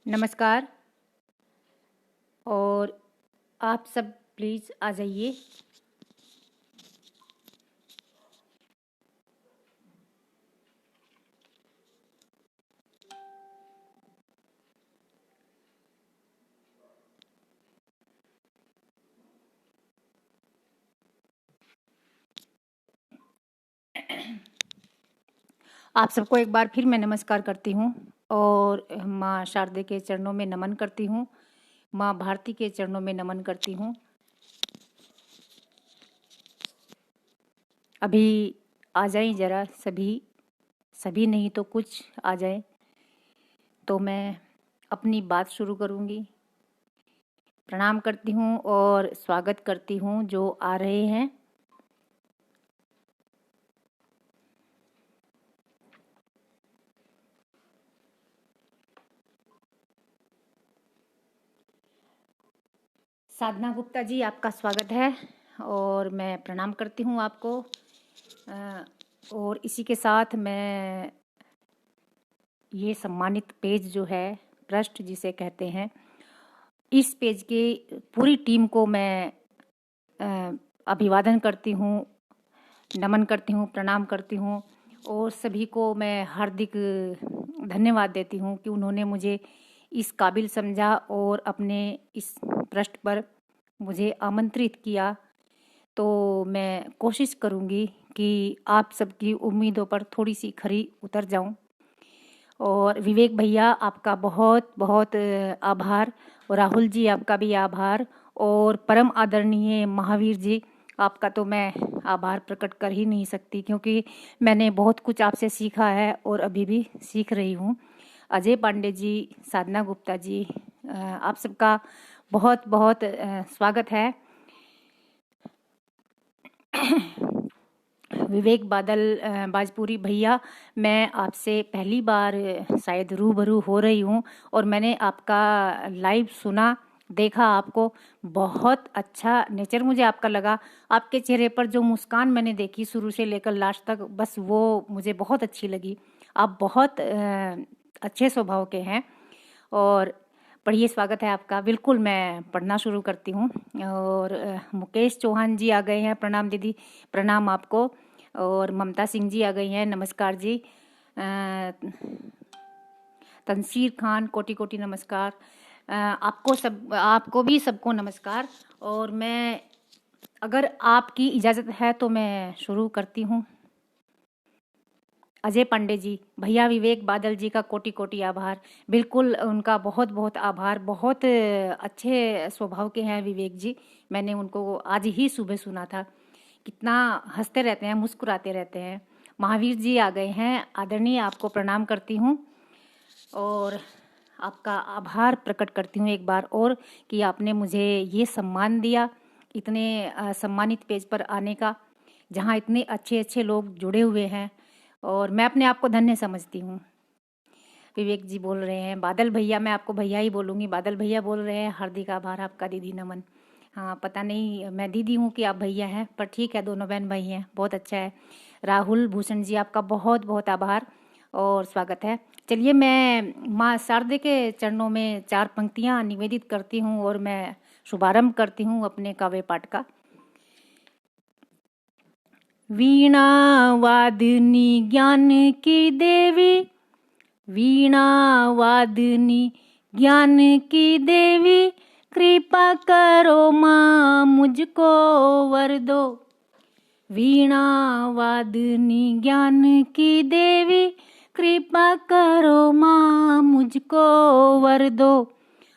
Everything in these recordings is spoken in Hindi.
नमस्कार। और आप सब प्लीज़ आ जाइए। आप सबको एक बार फिर मैं नमस्कार करती हूँ और माँ शारदे के चरणों में नमन करती हूँ, माँ भारती के चरणों में नमन करती हूँ। अभी आ जाएं ज़रा सभी नहीं तो कुछ आ जाए तो मैं अपनी बात शुरू करूँगी। प्रणाम करती हूँ और स्वागत करती हूँ जो आ रहे हैं। साधना गुप्ता जी, आपका स्वागत है और मैं प्रणाम करती हूँ आपको। और इसी के साथ मैं ये सम्मानित पेज जो है, पृष्ठ जिसे कहते हैं, इस पेज की पूरी टीम को मैं अभिवादन करती हूँ, नमन करती हूँ, प्रणाम करती हूँ और सभी को मैं हार्दिक धन्यवाद देती हूँ कि उन्होंने मुझे इस काबिल समझा और अपने इस पृष्ठ पर मुझे आमंत्रित किया। तो मैं कोशिश करूँगी कि आप सबकी उम्मीदों पर थोड़ी सी खरी उतर जाऊँ। और विवेक भैया, आपका बहुत बहुत आभार, और राहुल जी आपका भी आभार, और परम आदरणीय महावीर जी, आपका तो मैं आभार प्रकट कर ही नहीं सकती क्योंकि मैंने बहुत कुछ आपसे सीखा है और अभी भी सीख रही हूँ। अजय पांडे जी, साधना गुप्ता जी, आप सबका बहुत बहुत स्वागत है। विवेक बादल बाजपुरी भैया, मैं आपसे पहली बार शायद रूबरू हो रही हूँ और मैंने आपका लाइव सुना, देखा आपको। बहुत अच्छा नेचर मुझे आपका लगा। आपके चेहरे पर जो मुस्कान मैंने देखी शुरू से लेकर लास्ट तक, बस वो मुझे बहुत अच्छी लगी। आप बहुत अच्छे स्वभाव के हैं। और पढ़िए, स्वागत है आपका। बिल्कुल, मैं पढ़ना शुरू करती हूँ। और मुकेश चौहान जी आ गए हैं, प्रणाम दीदी, प्रणाम आपको। और ममता सिंह जी आ गई हैं, नमस्कार जी। तंसीर खान, कोटि कोटि नमस्कार। आपको भी सबको नमस्कार। और मैं, अगर आपकी इजाज़त है तो मैं शुरू करती हूँ। अजय पांडे जी, भैया विवेक बादल जी का कोटि कोटि आभार। बिल्कुल, उनका बहुत बहुत आभार। बहुत अच्छे स्वभाव के हैं विवेक जी। मैंने उनको आज ही सुबह सुना था। कितना हंसते रहते हैं, मुस्कुराते रहते हैं। महावीर जी आ गए हैं, आदरणीय, आपको प्रणाम करती हूँ और आपका आभार प्रकट करती हूँ एक बार और कि आपने मुझे ये सम्मान दिया, इतने सम्मानित पेज पर आने का, जहाँ इतने अच्छे अच्छे लोग जुड़े हुए हैं। और मैं अपने आप को धन्य समझती हूँ। विवेक जी बोल रहे हैं, बादल भैया, मैं आपको भैया ही बोलूँगी, बादल भैया बोल रहे हैं, हार्दिक आभार आपका दीदी, नमन। हाँ, पता नहीं मैं दीदी हूँ कि आप भैया हैं, पर ठीक है, दोनों बहन भाई हैं, बहुत अच्छा है। राहुल भूषण जी, आपका बहुत बहुत आभार और स्वागत है। चलिए, मैं माँ शारदे के चरणों में 4 पंक्तियाँ निवेदित करती हूँ और मैं शुभारंभ करती हूँ अपने काव्य पाठ का। वीणा वादिनी ज्ञान की देवी, वीणा वादिनी ज्ञान की देवी, कृपा करो माँ मुझको वर दो। वीणा वादिनी ज्ञान की देवी, कृपा करो माँ मुझको वर दो।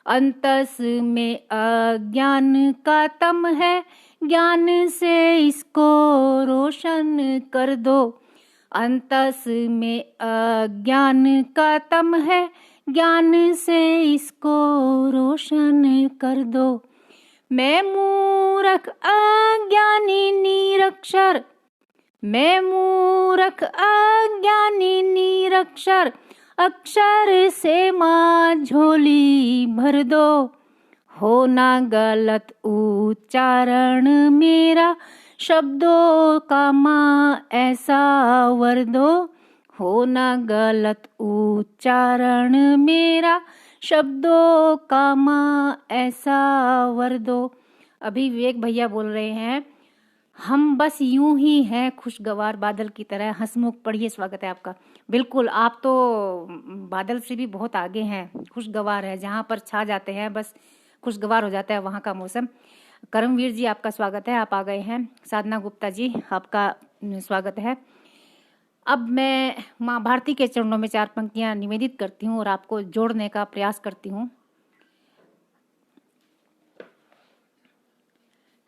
अंतस में अज्ञान का तम है, ज्ञान से इसको रोशन कर दो। अंतस में अज्ञान का तम है, ज्ञान से इसको रोशन कर दो। मैं मूरख अज्ञानी निरक्षर, मैं मूरख अज्ञानी निरक्षर, अक्षर से माँ झोली भर दो। हो ना गलत उच्चारण मेरा, शब्दों का माँ ऐसा वर दो। हो ना गलत उच्चारण मेरा, शब्दों का माँ ऐसा वर दो। अभी विवेक भैया बोल रहे हैं, हम बस यूं ही हैं खुशगवार बादल की तरह हंसमुख। पढ़िए, स्वागत है आपका। बिल्कुल, आप तो बादल से भी बहुत आगे हैं, खुशगवार है, जहाँ पर छा जाते हैं बस खुशगवार हो जाता है वहाँ का मौसम। करमवीर जी, आपका स्वागत है, आप आ गए हैं। साधना गुप्ता जी, आपका स्वागत है। अब मैं माँ भारती के चरणों में 4 पंक्तियाँ निवेदित करती हूँ और आपको जोड़ने का प्रयास करती हूँ।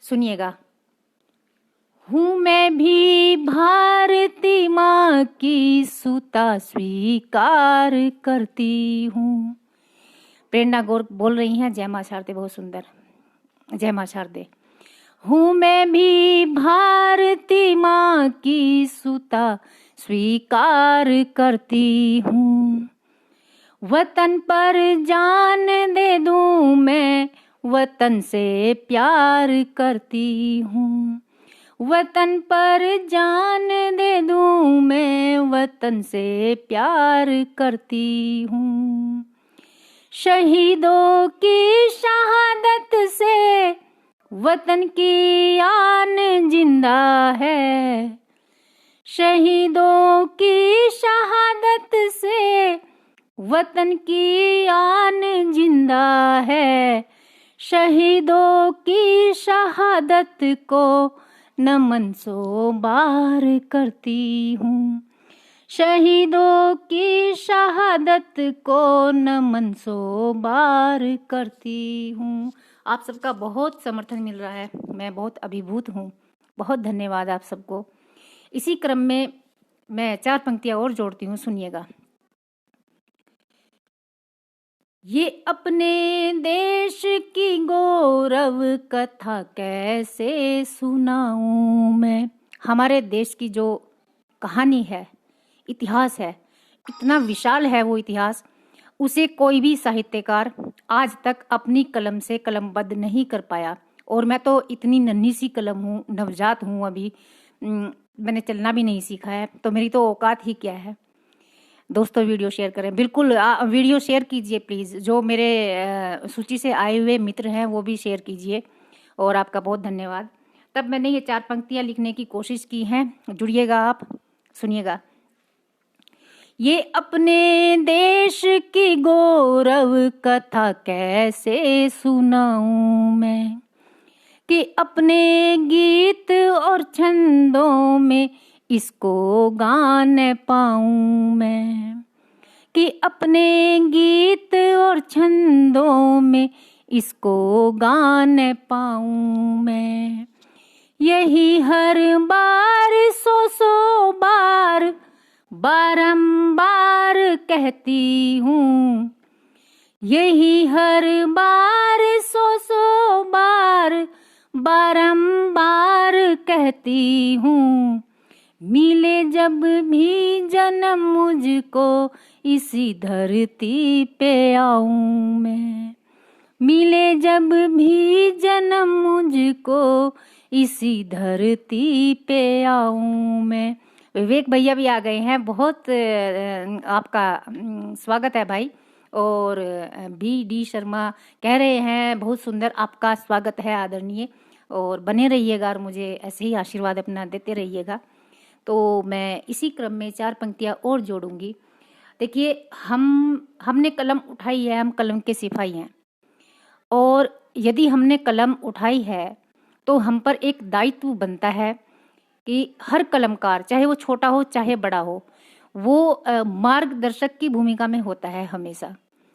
सुनिएगा। हूँ मैं भी भारती माँ की सुता स्वीकार करती हूँ। प्रेरणा गौर बोल रही हैं, जय माँ शारदे, बहुत सुंदर, जय माँ शारदे। हूँ मैं भी भारती माँ की सुता स्वीकार करती हूँ। वतन पर जान दे दूँ मैं, वतन से प्यार करती हूँ। वतन पर जान दे दूँ मैं, वतन से प्यार करती हूँ। शहीदों की शहादत से वतन की आन जिंदा है। शहीदों की शहादत से वतन की आन जिंदा है। शहीदों की शहादत को नमन 100 बार करती हूँ। शहीदों की शहादत को नमन 100 बार करती हूँ। आप सबका बहुत समर्थन मिल रहा है, मैं बहुत अभिभूत हूँ, बहुत धन्यवाद आप सबको। इसी क्रम में मैं 4 पंक्तियाँ और जोड़ती हूँ, सुनिएगा। ये अपने देश की गौरव कथा कैसे सुनाऊं मैं। हमारे देश की जो कहानी है, इतिहास है, इतना विशाल है वो इतिहास, उसे कोई भी साहित्यकार आज तक अपनी कलम से कलमबद्ध नहीं कर पाया। और मैं तो इतनी नन्ही सी कलम हूँ, नवजात हूँ, अभी मैंने चलना भी नहीं सीखा है, तो मेरी तो औकात ही क्या है। दोस्तों वीडियो शेयर करें, बिल्कुल वीडियो शेयर कीजिए प्लीज़। जो मेरे सूची से आए हुए मित्र हैं वो भी शेयर कीजिए, और आपका बहुत धन्यवाद। तब मैंने ये 4 पंक्तियाँ लिखने की कोशिश की हैं, जुड़िएगा आप, सुनिएगा। ये अपने देश की गौरव कथा कैसे सुनाऊं मैं, कि अपने गीत और छंदों में इसको गा न पाऊं मैं। कि अपने गीत और छंदों में इसको गा न पाऊं मैं। यही हर बार 100 बार बारंबार कहती हूँ। यही हर बार 100 बार बारंबार कहती हूँ। मिले जब भी जन्म मुझको इसी धरती पे आऊं मैं। मिले जब भी जन्म मुझको इसी धरती पे आऊं मैं। विवेक भैया भी आ गए हैं, बहुत आपका स्वागत है भाई। और BD शर्मा कह रहे हैं बहुत सुंदर, आपका स्वागत है आदरणीय, और बने रहिएगा और मुझे ऐसे ही आशीर्वाद अपना देते रहिएगा। तो मैं इसी क्रम में 4 पंक्तियाँ और जोड़ूंगी। देखिए, हमने कलम उठाई है, हम कलम के सिपाही हैं, और यदि हमने कलम उठाई है तो हम पर एक दायित्व बनता है कि हर कलमकार, चाहे वो छोटा हो चाहे बड़ा हो, वो मार्गदर्शक की भूमिका में होता है हमेशा।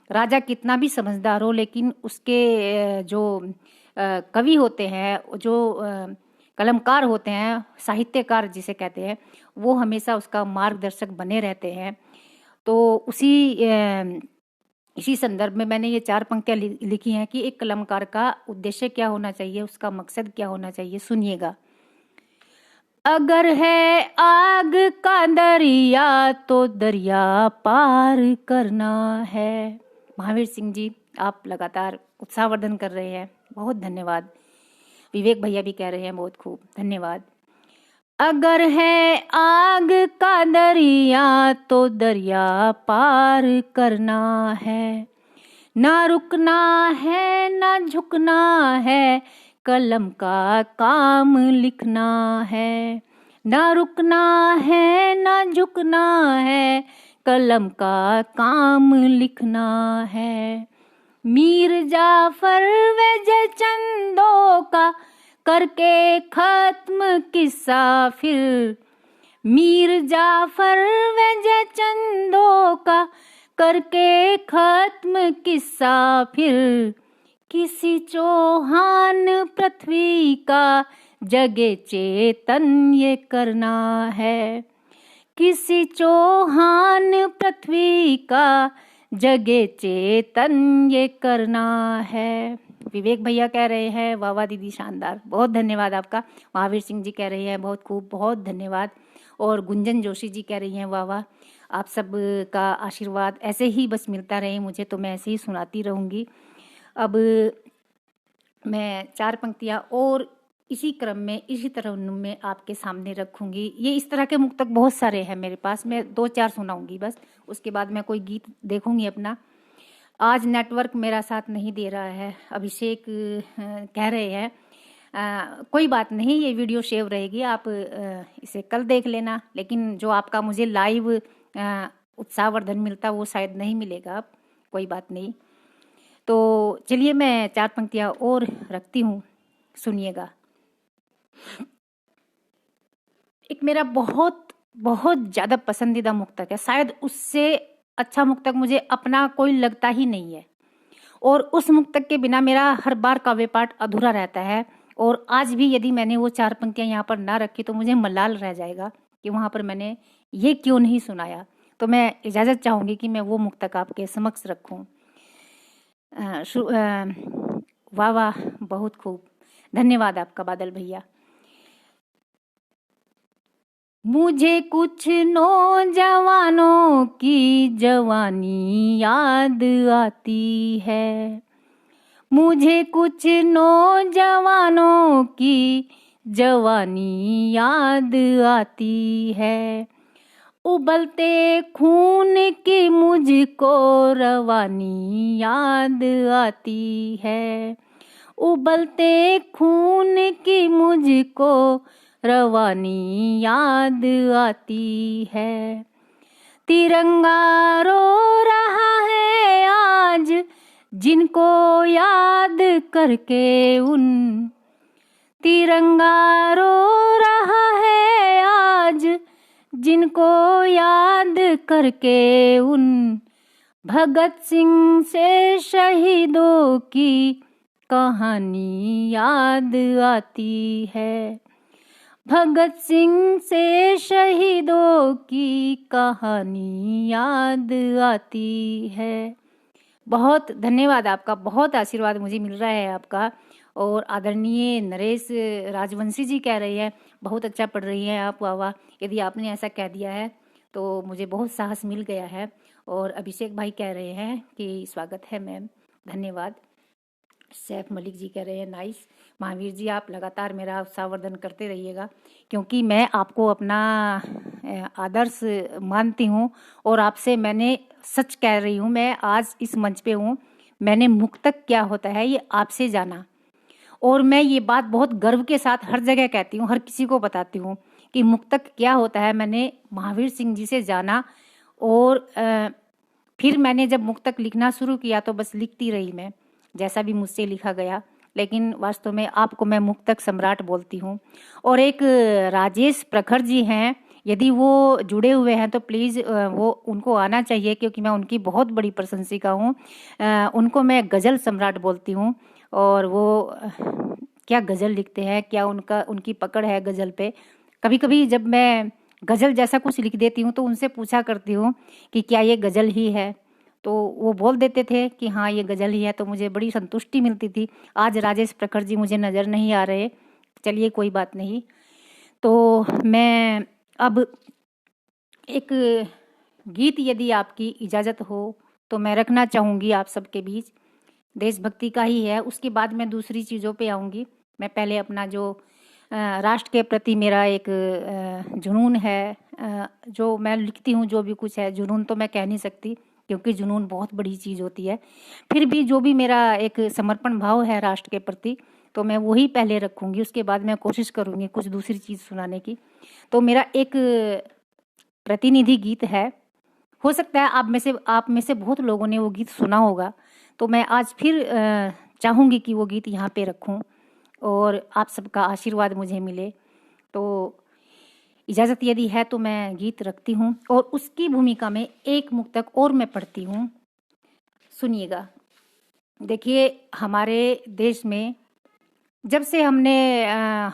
राजा कितना भी समझदार हो, लेकिन उसके जो कवि होते हैं, जो कलमकार होते हैं, साहित्यकार जिसे कहते हैं, वो हमेशा उसका मार्गदर्शक बने रहते हैं। तो इसी संदर्भ में मैंने ये 4 पंक्तियाँ लिखी हैं कि एक कलमकार का उद्देश्य क्या होना चाहिए, उसका मकसद क्या होना चाहिए। सुनिएगा। अगर है आग का दरिया तो दरिया पार करना है। महावीर सिंह जी, आप लगातार उत्साहवर्धन कर रहे हैं, बहुत धन्यवाद। विवेक भैया भी कह रहे हैं बहुत खूब, धन्यवाद। अगर है आग का दरिया तो दरिया पार करना है। ना रुकना है ना झुकना है, कलम का काम लिखना है। ना रुकना है ना झुकना है, कलम का काम लिखना है। मीर जाफर वजह चंदों का करके खत्म किस्सा फिर। मीर जाफर वजह चंदों का करके खत्म किस्सा फिर। किसी चौहान पृथ्वी का जगे चेतन ये करना है। किसी चौहान पृथ्वी का जगे चेतन ये करना है। विवेक भैया कह रहे हैं वाह वाह दीदी शानदार, बहुत धन्यवाद आपका। महावीर सिंह जी कह रहे हैं बहुत खूब, बहुत धन्यवाद। और गुंजन जोशी जी कह रही हैं वाह वाह, आप सब का आशीर्वाद ऐसे ही बस मिलता रहे मुझे, तो मैं ऐसे ही सुनाती रहूँगी। अब मैं 4 पंक्तियाँ और इसी क्रम में इसी तरन्नुम में आपके सामने रखूँगी। ये इस तरह के मुक्तक बहुत सारे हैं मेरे पास, मैं 2-4 सुनाऊँगी बस, उसके बाद मैं कोई गीत देखूँगी अपना। आज नेटवर्क मेरा साथ नहीं दे रहा है, अभिषेक कह रहे हैं। कोई बात नहीं, ये वीडियो सेव रहेगी, आप इसे कल देख लेना। लेकिन जो आपका मुझे लाइव उत्साहवर्धन मिलता वो शायद नहीं मिलेगा अब, कोई बात नहीं। तो चलिए मैं 4 पंक्तियाँ और रखती हूँ, सुनिएगा। एक मेरा बहुत बहुत ज़्यादा पसंदीदा मुक्तक है, शायद उससे अच्छा मुक्तक मुझे अपना कोई लगता ही नहीं है। और उस मुक्तक के बिना मेरा हर बार काव्य पाठ अधूरा रहता है। और आज भी यदि मैंने वो 4 पंक्तियाँ यहाँ पर ना रखी तो मुझे मलाल रह जाएगा कि वहाँ पर मैंने ये क्यों नहीं सुनाया। तो मैं इजाज़त चाहूँगी कि मैं वो मुक्तक आपके समक्ष रखूँ। वाह वाह, बहुत खूब, धन्यवाद आपका बादल भैया। मुझे कुछ नौजवानों की जवानी याद आती है। मुझे कुछ नौजवानों की जवानी याद आती है। उबलते खून की मुझको रवानी याद आती है। उबलते खून की मुझको रवानी याद आती है। तिरंगा रो रहा है आज जिनको याद करके उन। तिरंगा रो रहा है आज जिनको याद करके उन। भगत सिंह से शहीदों की कहानी याद आती है। भगत सिंह से शहीदों की कहानी याद आती है। बहुत धन्यवाद आपका, बहुत आशीर्वाद मुझे मिल रहा है आपका। और आदरणीय नरेश राजवंशी जी कह रहे हैं बहुत अच्छा पढ़ रही हैं आप, वाह वाह। यदि आपने ऐसा कह दिया है तो मुझे बहुत साहस मिल गया है। और अभिषेक भाई कह रहे हैं कि स्वागत है मैम, धन्यवाद। सैफ मलिक जी कह रहे हैं नाइस। महावीर जी आप लगातार मेरा उत्साहवर्धन करते रहिएगा, क्योंकि मैं आपको अपना आदर्श मानती हूँ। और आपसे मैंने सच कह रही हूँ, मैं आज इस मंच पे हूँ, मैंने मुक्तक क्या होता है ये आपसे जाना। और मैं ये बात बहुत गर्व के साथ हर जगह कहती हूँ, हर किसी को बताती हूँ कि मुक्तक क्या होता है मैंने महावीर सिंह जी से जाना। और फिर मैंने जब मुक्तक लिखना शुरू किया तो बस लिखती रही मैं, जैसा भी मुझसे लिखा गया। लेकिन वास्तव में आपको मैं मुक्तक सम्राट बोलती हूँ। और एक राजेश प्रखर जी हैं, यदि वो जुड़े हुए हैं तो प्लीज़ वो उनको आना चाहिए, क्योंकि मैं उनकी बहुत बड़ी प्रशंसिका हूँ। उनको मैं गज़ल सम्राट बोलती हूँ। और वो क्या गज़ल लिखते हैं, क्या उनकी पकड़ है गज़ल पे। कभी कभी जब मैं गज़ल जैसा कुछ लिख देती हूँ तो उनसे पूछा करती हूँ कि क्या ये गज़ल ही है, तो वो बोल देते थे कि हाँ ये गज़ल ही है, तो मुझे बड़ी संतुष्टि मिलती थी। आज राजेश प्रखर जी मुझे नज़र नहीं आ रहे, चलिए कोई बात नहीं। तो मैं अब एक गीत यदि आपकी इजाज़त हो तो मैं रखना चाहूँगी आप सबके बीच, देशभक्ति का ही है। उसके बाद मैं दूसरी चीज़ों पे आऊँगी। मैं पहले अपना जो राष्ट्र के प्रति मेरा एक जुनून है, जो मैं लिखती हूँ जो भी कुछ है, जुनून तो मैं कह नहीं सकती क्योंकि जुनून बहुत बड़ी चीज़ होती है। फिर भी जो भी मेरा एक समर्पण भाव है राष्ट्र के प्रति, तो मैं वही पहले रखूँगी, उसके बाद मैं कोशिश करूँगी कुछ दूसरी चीज़ सुनाने की। तो मेरा एक प्रतिनिधि गीत है, हो सकता है आप में से बहुत लोगों ने वो गीत सुना होगा, तो मैं आज फिर चाहूँगी कि वो गीत यहाँ पे रखूँ और आप सबका आशीर्वाद मुझे मिले। तो इजाज़त यदि है तो मैं गीत रखती हूँ और उसकी भूमिका में एक मुक्तक और मैं पढ़ती हूँ, सुनिएगा। देखिए, हमारे देश में जब से हमने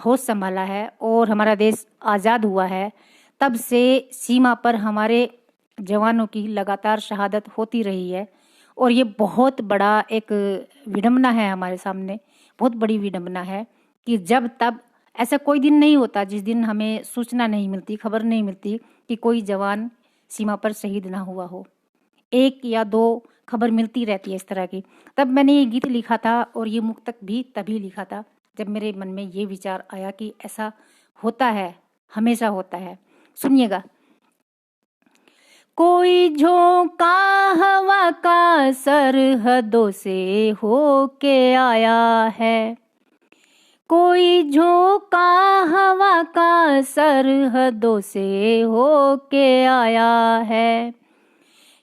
होश संभाला है और हमारा देश आज़ाद हुआ है, तब से सीमा पर हमारे जवानों की लगातार शहादत होती रही है और ये बहुत बड़ा एक विडंबना है हमारे सामने, बहुत बड़ी विडंबना है कि जब तब ऐसा कोई दिन नहीं होता जिस दिन हमें सूचना नहीं मिलती, खबर नहीं मिलती कि कोई जवान सीमा पर शहीद ना हुआ हो। एक या दो खबर मिलती रहती है इस तरह की। तब मैंने ये गीत लिखा था और ये मुक्तक भी तभी लिखा था जब मेरे मन में ये विचार आया कि ऐसा होता है, हमेशा होता है। सुनिएगा। कोई झोंका हवा का सरहदों से होके आया है, कोई झोंका हवा का सरहदों से होके आया है।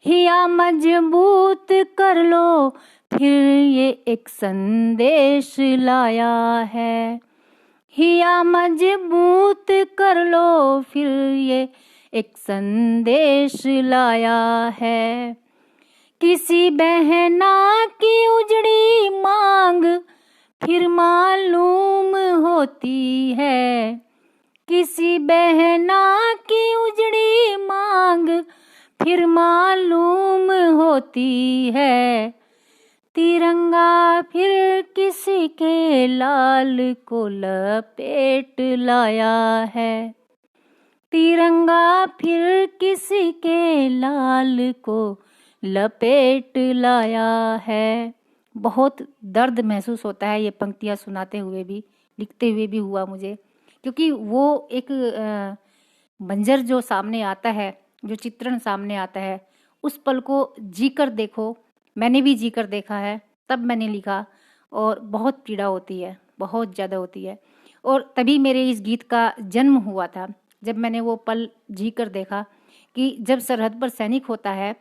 हिया मजबूत कर लो फिर ये एक संदेश लाया है, हिया मजबूत कर लो फिर ये एक संदेश लाया है। किसी बहना की उजड़ी मांग फिर मालूम होती है, किसी बहना की उजड़ी मांग फिर मालूम होती है। तिरंगा फिर किसी के लाल को लपेट लाया है, तिरंगा फिर किसी के लाल को लपेट लाया है। बहुत दर्द महसूस होता है ये पंक्तियाँ सुनाते हुए भी, लिखते हुए भी हुआ मुझे, क्योंकि वो एक मंजर जो सामने आता है, जो चित्रण सामने आता है, उस पल को जी कर देखो। मैंने भी जी कर देखा है, तब मैंने लिखा और बहुत पीड़ा होती है, बहुत ज़्यादा होती है। और तभी मेरे इस गीत का जन्म हुआ था, जब मैंने वो पल जी कर देखा कि जब सरहद पर सैनिक होता है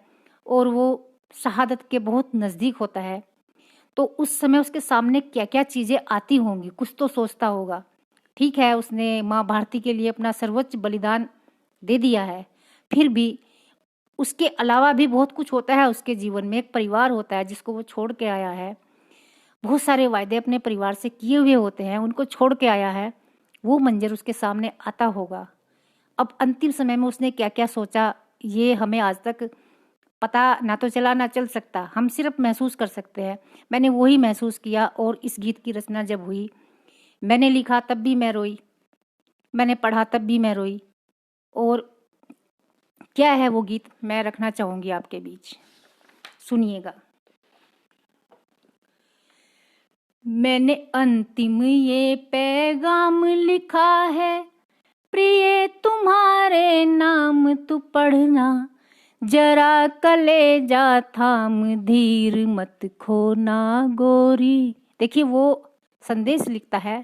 और वो शहादत के बहुत नज़दीक होता है, तो उस समय उसके सामने क्या क्या चीज़ें आती होंगी, कुछ तो सोचता होगा। ठीक है, उसने माँ भारती के लिए अपना सर्वोच्च बलिदान दे दिया है, फिर भी उसके अलावा भी बहुत कुछ होता है उसके जीवन में। एक परिवार होता है जिसको वो छोड़ के आया है, बहुत सारे वायदे अपने परिवार से किए हुए होते हैं, उनको छोड़ के आया है। वो मंजर उसके सामने आता होगा। अब अंतिम समय में उसने क्या क्या सोचा, ये हमें आज तक पता ना तो चला ना चल सकता, हम सिर्फ महसूस कर सकते हैं। मैंने वही महसूस किया और इस गीत की रचना जब हुई, मैंने लिखा तब भी मैं रोई, मैंने पढ़ा तब भी मैं रोई। और क्या है वो गीत मैं रखना चाहूँगी आपके बीच, सुनिएगा। मैंने अंतिम ये पैगाम लिखा है, प्रिय तुम्हारे नाम तू पढ़ना, जरा कलेजा थाम धीर मत खोना गोरी। देखिए, वो संदेश लिखता है,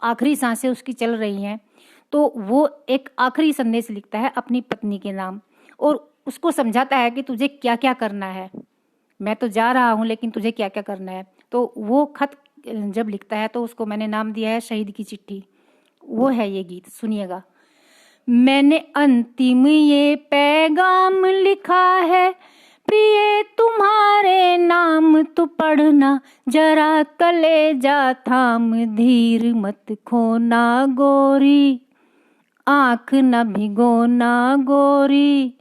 आखिरी सांसें उसकी चल रही हैं, तो वो एक आखिरी संदेश लिखता है अपनी पत्नी के नाम और उसको समझाता है कि तुझे क्या क्या करना है। मैं तो जा रहा हूँ, लेकिन तुझे क्या क्या करना है। तो वो खत जब लिखता है तो उसको मैंने नाम दिया है शहीद की चिट्ठी। वो है ये गीत, सुनिएगा। मैंने अंतिम ये पैगाम लिखा है, प्रिय तुम्हारे नाम तो पढ़ना, जरा कलेजा थाम धीर मत खोना गोरी, आँख न भिगोना गोरी।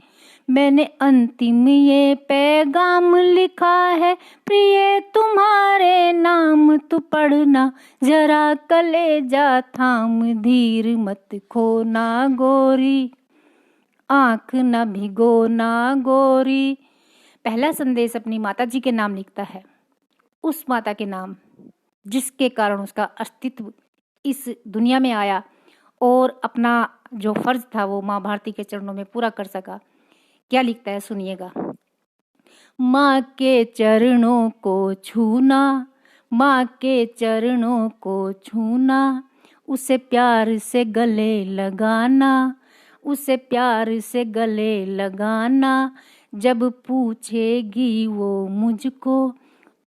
मैंने अंतिम ये पैगाम लिखा है, प्रिय तुम्हारे नाम तो पढ़ना, जरा कलेजा थाम धीर मत खोना गोरी, आँख न भिगोना गोरी। पहला संदेश अपनी माता जी के नाम लिखता है, उस माता के नाम जिसके कारण उसका अस्तित्व इस दुनिया में आया और अपना जो फर्ज था वो माँ भारती के चरणों में पूरा कर सका। क्या लिखता है, सुनिएगा। माँ के चरणों को छूना, माँ के चरणों को छूना, उसे प्यार से गले लगाना, उसे प्यार से गले लगाना। जब पूछेगी वो मुझको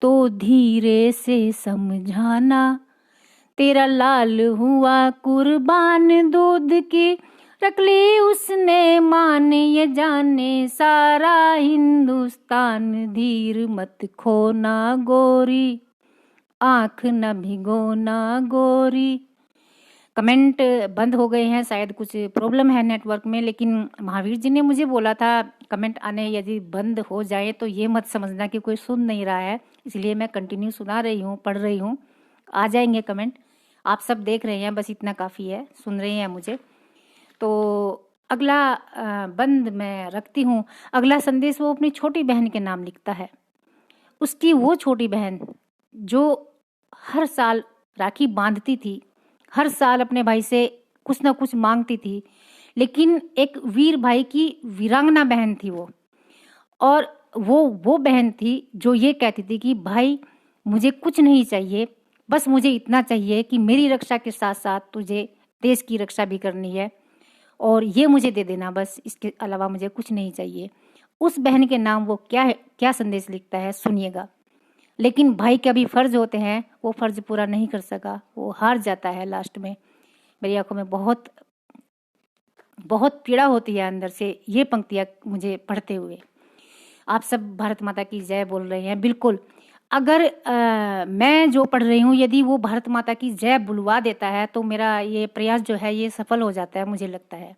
तो धीरे से समझाना। तेरा लाल हुआ कुर्बान दूध की, रख ली उसने मान, ये जाने सारा हिंदुस्तान। धीर मत खोना गोरी, आंख न भिगोना गोरी। कमेंट बंद हो गए हैं, शायद कुछ प्रॉब्लम है नेटवर्क में, लेकिन महावीर जी ने मुझे बोला था कमेंट आने यदि बंद हो जाए तो ये मत समझना कि कोई सुन नहीं रहा है, इसलिए मैं कंटिन्यू सुना रही हूँ, पढ़ रही हूँ। आ जाएंगे कमेंट, आप सब देख रहे हैं, बस इतना काफ़ी है, सुन रहे हैं मुझे। तो अगला बंद मैं रखती हूँ। अगला संदेश वो अपनी छोटी बहन के नाम लिखता है। उसकी वो छोटी बहन जो हर साल राखी बांधती थी, हर साल अपने भाई से कुछ ना कुछ मांगती थी, लेकिन एक वीर भाई की वीरांगना बहन थी वो। और वो बहन थी जो ये कहती थी कि भाई मुझे कुछ नहीं चाहिए, बस मुझे इतना चाहिए कि मेरी रक्षा के साथ साथ तुझे देश की रक्षा भी करनी है, और ये मुझे दे देना, बस इसके अलावा मुझे कुछ नहीं चाहिए। उस बहन के नाम वो क्या संदेश लिखता है, सुनिएगा। लेकिन भाई के भी फर्ज होते हैं, वो फर्ज पूरा नहीं कर सका, वो हार जाता है लास्ट में। मेरी आंखों में बहुत बहुत पीड़ा होती है अंदर से ये पंक्तियाँ मुझे पढ़ते हुए। आप सब भारत माता की जय बोल रहे हैं, बिल्कुल। अगर मैं जो पढ़ रही हूँ यदि वो भारत माता की जय बुलवा देता है तो मेरा ये प्रयास जो है ये सफल हो जाता है, मुझे लगता है।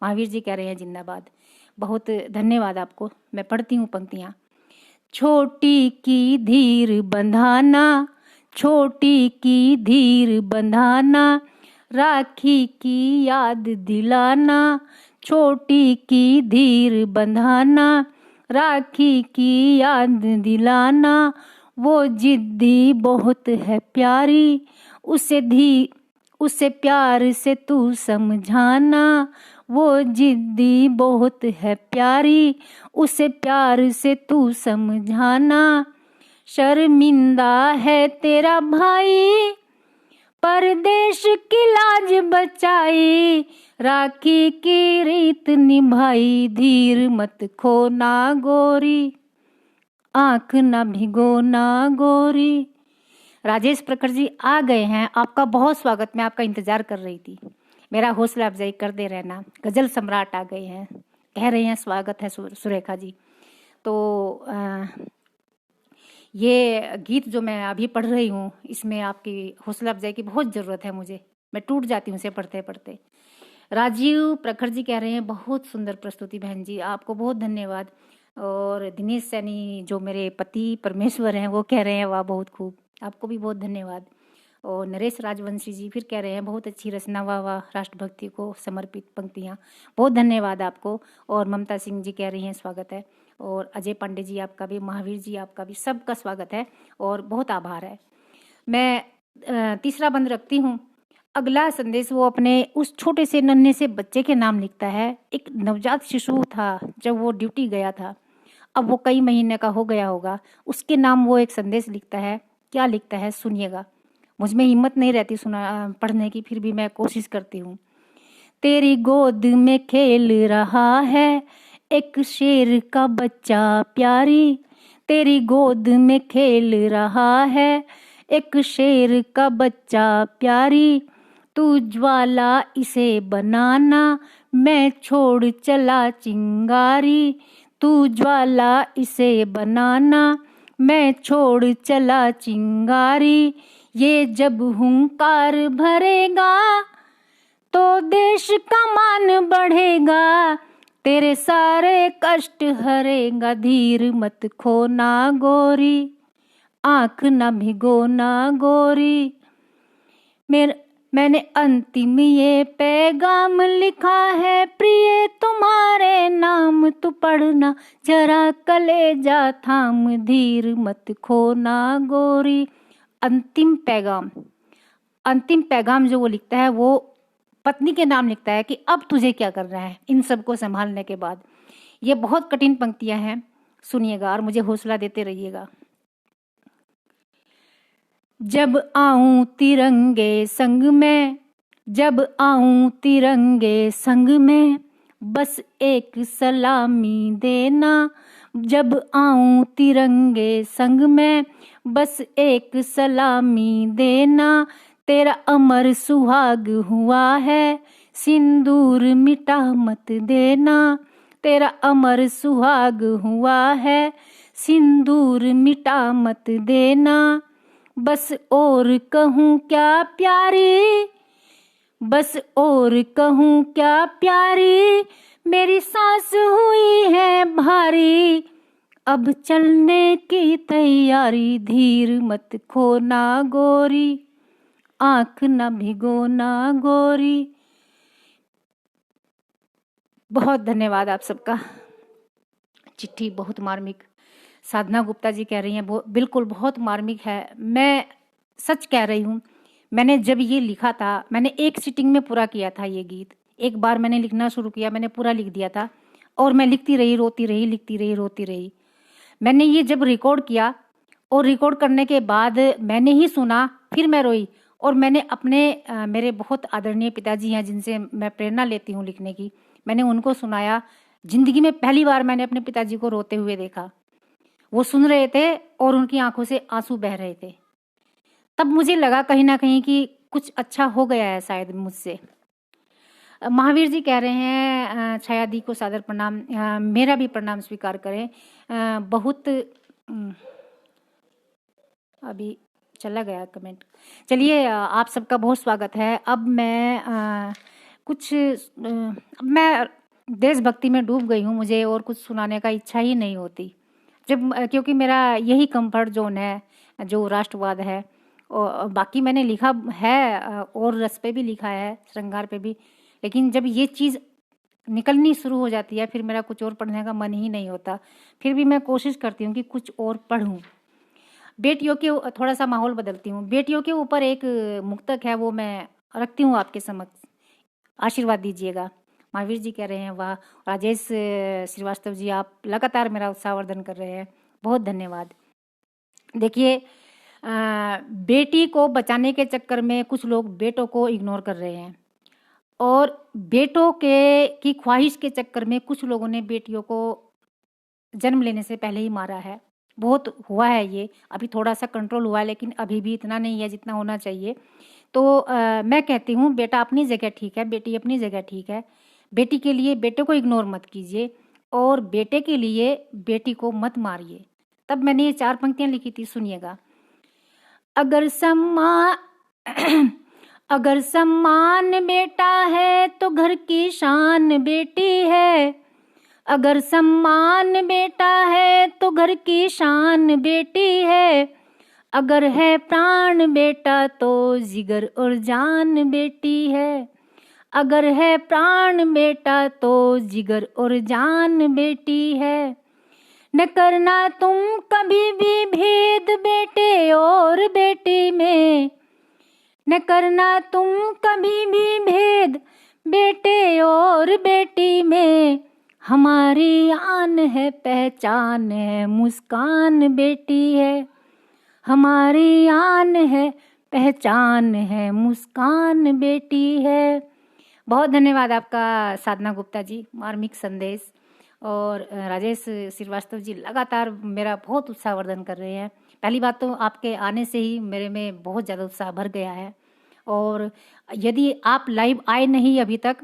महावीर जी कह रहे हैं जिंदाबाद, बहुत धन्यवाद आपको। मैं पढ़ती हूँ पंक्तियाँ। छोटी की धीर बंधाना, छोटी की धीर बंधाना, राखी की याद दिलाना। छोटी की धीर बंधाना, राखी की याद दिलाना। वो जिद्दी बहुत है प्यारी, उसे प्यार से तू समझाना। वो जिद्दी बहुत है प्यारी, उसे प्यार से तू समझाना। शर्मिंदा है तेरा भाई, परदेश की लाज बचाई, राखी की रीत निभाई। धीर मत खोना गोरी, आंख न भिगोना गोरी। राजेश प्रखर जी आ गए हैं, आपका बहुत स्वागत, मैं आपका इंतजार कर रही थी। मेरा हौसला अफजाई कर दे रहना। गजल सम्राट आ गए हैं, कह रहे हैं स्वागत है सुरेखा जी। तो ये गीत जो मैं अभी पढ़ रही हूँ इसमें आपकी हौसला अफजाई की बहुत ज़रूरत है मुझे, मैं टूट जाती हूँ इसे पढ़ते पढ़ते। राजीव प्रखर जी कह रहे हैं बहुत सुंदर प्रस्तुति बहन जी, आपको बहुत धन्यवाद। और दिनेश सैनी जो मेरे पति परमेश्वर हैं वो कह रहे हैं वाह बहुत खूब, आपको भी बहुत धन्यवाद। और नरेश राजवंशी जी फिर कह रहे हैं बहुत अच्छी रचना, वाह वाह, राष्ट्रभक्ति को समर्पित पंक्तियाँ, बहुत धन्यवाद आपको। और ममता सिंह जी कह रही हैं स्वागत है। और अजय पांडे जी आपका भी, महावीर जी आपका भी, सबका स्वागत है और बहुत आभार है। मैं तीसरा बंद रखती हूँ। अगला संदेश वो अपने उस छोटे से नन्हे से बच्चे के नाम लिखता है। एक नवजात शिशु था जब वो ड्यूटी गया था, अब वो कई महीने का हो गया होगा, उसके नाम वो एक संदेश लिखता है। क्या लिखता है सुनिएगा, मुझ में हिम्मत नहीं रहती पढ़ने की, फिर भी मैं कोशिश करती हूँ। तेरी गोद में खेल रहा है एक शेर का बच्चा प्यारी, तेरी गोद में खेल रहा है एक शेर का बच्चा प्यारी। तू ज्वाला इसे बनाना, मैं छोड़ चला चिंगारी। तू ज्वाला इसे बनाना, मैं छोड़ चला चिंगारी। ये जब हुंकार भरेगा तो देश का मान बढ़ेगा, तेरे सारे कष्ट हरेगा। धीर मत खोना गोरी, आंख न भिगोना गोरी। मैंने अंतिम ये पैगाम लिखा है, प्रिय तुम्हारे नाम, तू पढ़ना जरा कलेजा थाम। धीर मत खोना गोरी। अंतिम पैगाम जो वो लिखता है वो पत्नी के नाम लिखता है कि अब तुझे क्या करना है इन सबको संभालने के बाद। ये बहुत कठिन पंक्तियां हैं, सुनिएगा और मुझे हौसला देते रहिएगा। जब आऊं तिरंगे संग में, जब आऊं तिरंगे संग में, बस एक सलामी देना। जब आऊं तिरंगे संग में, बस एक सलामी देना। तेरा अमर सुहाग हुआ है, सिंदूर मिटा मत देना। तेरा अमर सुहाग हुआ है, सिंदूर मिटा मत देना। बस और कहूँ क्या प्यारी, बस और कहूँ क्या प्यारी, मेरी सांस हुई है भारी। अब चलने की तैयारी, धीर मत खोना गोरी, आंख न भिगोना गोरी। बहुत धन्यवाद आप सबका। चिट्ठी बहुत मार्मिक। साधना गुप्ता जी कह रही हैं बिल्कुल बहुत मार्मिक है। मैं सच कह रही हूँ, मैंने जब ये लिखा था, मैंने एक सिटिंग में पूरा किया था ये गीत। एक बार मैंने लिखना शुरू किया, मैंने पूरा लिख दिया था और मैं लिखती रही, रोती रही, लिखती रही, रोती रही। मैंने ये जब रिकॉर्ड किया और रिकॉर्ड करने के बाद मैंने ही सुना, फिर मैं रोई। और मैंने अपने मेरे बहुत आदरणीय पिताजी हैं जिनसे मैं प्रेरणा लेती हूँ लिखने की, मैंने उनको सुनाया। जिंदगी में पहली बार मैंने अपने पिताजी को रोते हुए देखा। वो सुन रहे थे और उनकी आंखों से आंसू बह रहे थे। तब मुझे लगा कहीं ना कहीं कि कुछ अच्छा हो गया है शायद मुझसे। महावीर जी कह रहे हैं छाया दी को सादर प्रणाम। मेरा भी प्रणाम स्वीकार करें। बहुत अभी चला गया कमेंट। चलिए, आप सबका बहुत स्वागत है। अब मैं मैं देशभक्ति में डूब गई हूँ, मुझे और कुछ सुनाने का इच्छा ही नहीं होती क्योंकि मेरा यही कंफर्ट जोन है जो राष्ट्रवाद है। और बाकी मैंने लिखा है और रस पे भी लिखा है, श्रृंगार पे भी, लेकिन जब ये चीज़ निकलनी शुरू हो जाती है फिर मेरा कुछ और पढ़ने का मन ही नहीं होता। फिर भी मैं कोशिश करती हूँ कि कुछ और पढूं। बेटियों के थोड़ा सा माहौल बदलती हूँ। बेटियों के ऊपर एक मुक्तक है, वो मैं रखती हूँ आपके समक्ष, आशीर्वाद दीजिएगा। महावीर जी कह रहे हैं वाह। राजेश श्रीवास्तव जी, आप लगातार मेरा उत्साहवर्धन कर रहे हैं, बहुत धन्यवाद। देखिए, बेटी को बचाने के चक्कर में कुछ लोग बेटों को इग्नोर कर रहे हैं और बेटों की ख्वाहिश के चक्कर में कुछ लोगों ने बेटियों को जन्म लेने से पहले ही मारा है। बहुत हुआ है ये, अभी थोड़ा सा कंट्रोल हुआ है लेकिन अभी भी इतना नहीं है जितना होना चाहिए। तो मैं कहती हूँ बेटा अपनी जगह ठीक है, बेटी अपनी जगह ठीक है। बेटी के लिए बेटे को इग्नोर मत कीजिए और बेटे के लिए बेटी को मत मारिए। तब मैंने ये 4 पंक्तियां लिखी थी, सुनिएगा। अगर सम्मान बेटा है तो घर की शान बेटी है। अगर सम्मान बेटा है तो घर की शान बेटी है। अगर है प्राण बेटा तो जिगर और जान बेटी है। अगर है प्राण बेटा तो जिगर और जान बेटी है। न करना तुम कभी भी भेद बेटे और बेटी में। न करना तुम कभी भी भेद बेटे और बेटी में। हमारी आन है, पहचान है, मुस्कान बेटी है। हमारी आन है, पहचान है, मुस्कान बेटी है। बहुत धन्यवाद आपका साधना गुप्ता जी, मार्मिक संदेश। और राजेश श्रीवास्तव जी लगातार मेरा बहुत उत्साहवर्धन कर रहे हैं। पहली बात तो आपके आने से ही मेरे में बहुत ज़्यादा उत्साह भर गया है। और यदि आप लाइव आए नहीं अभी तक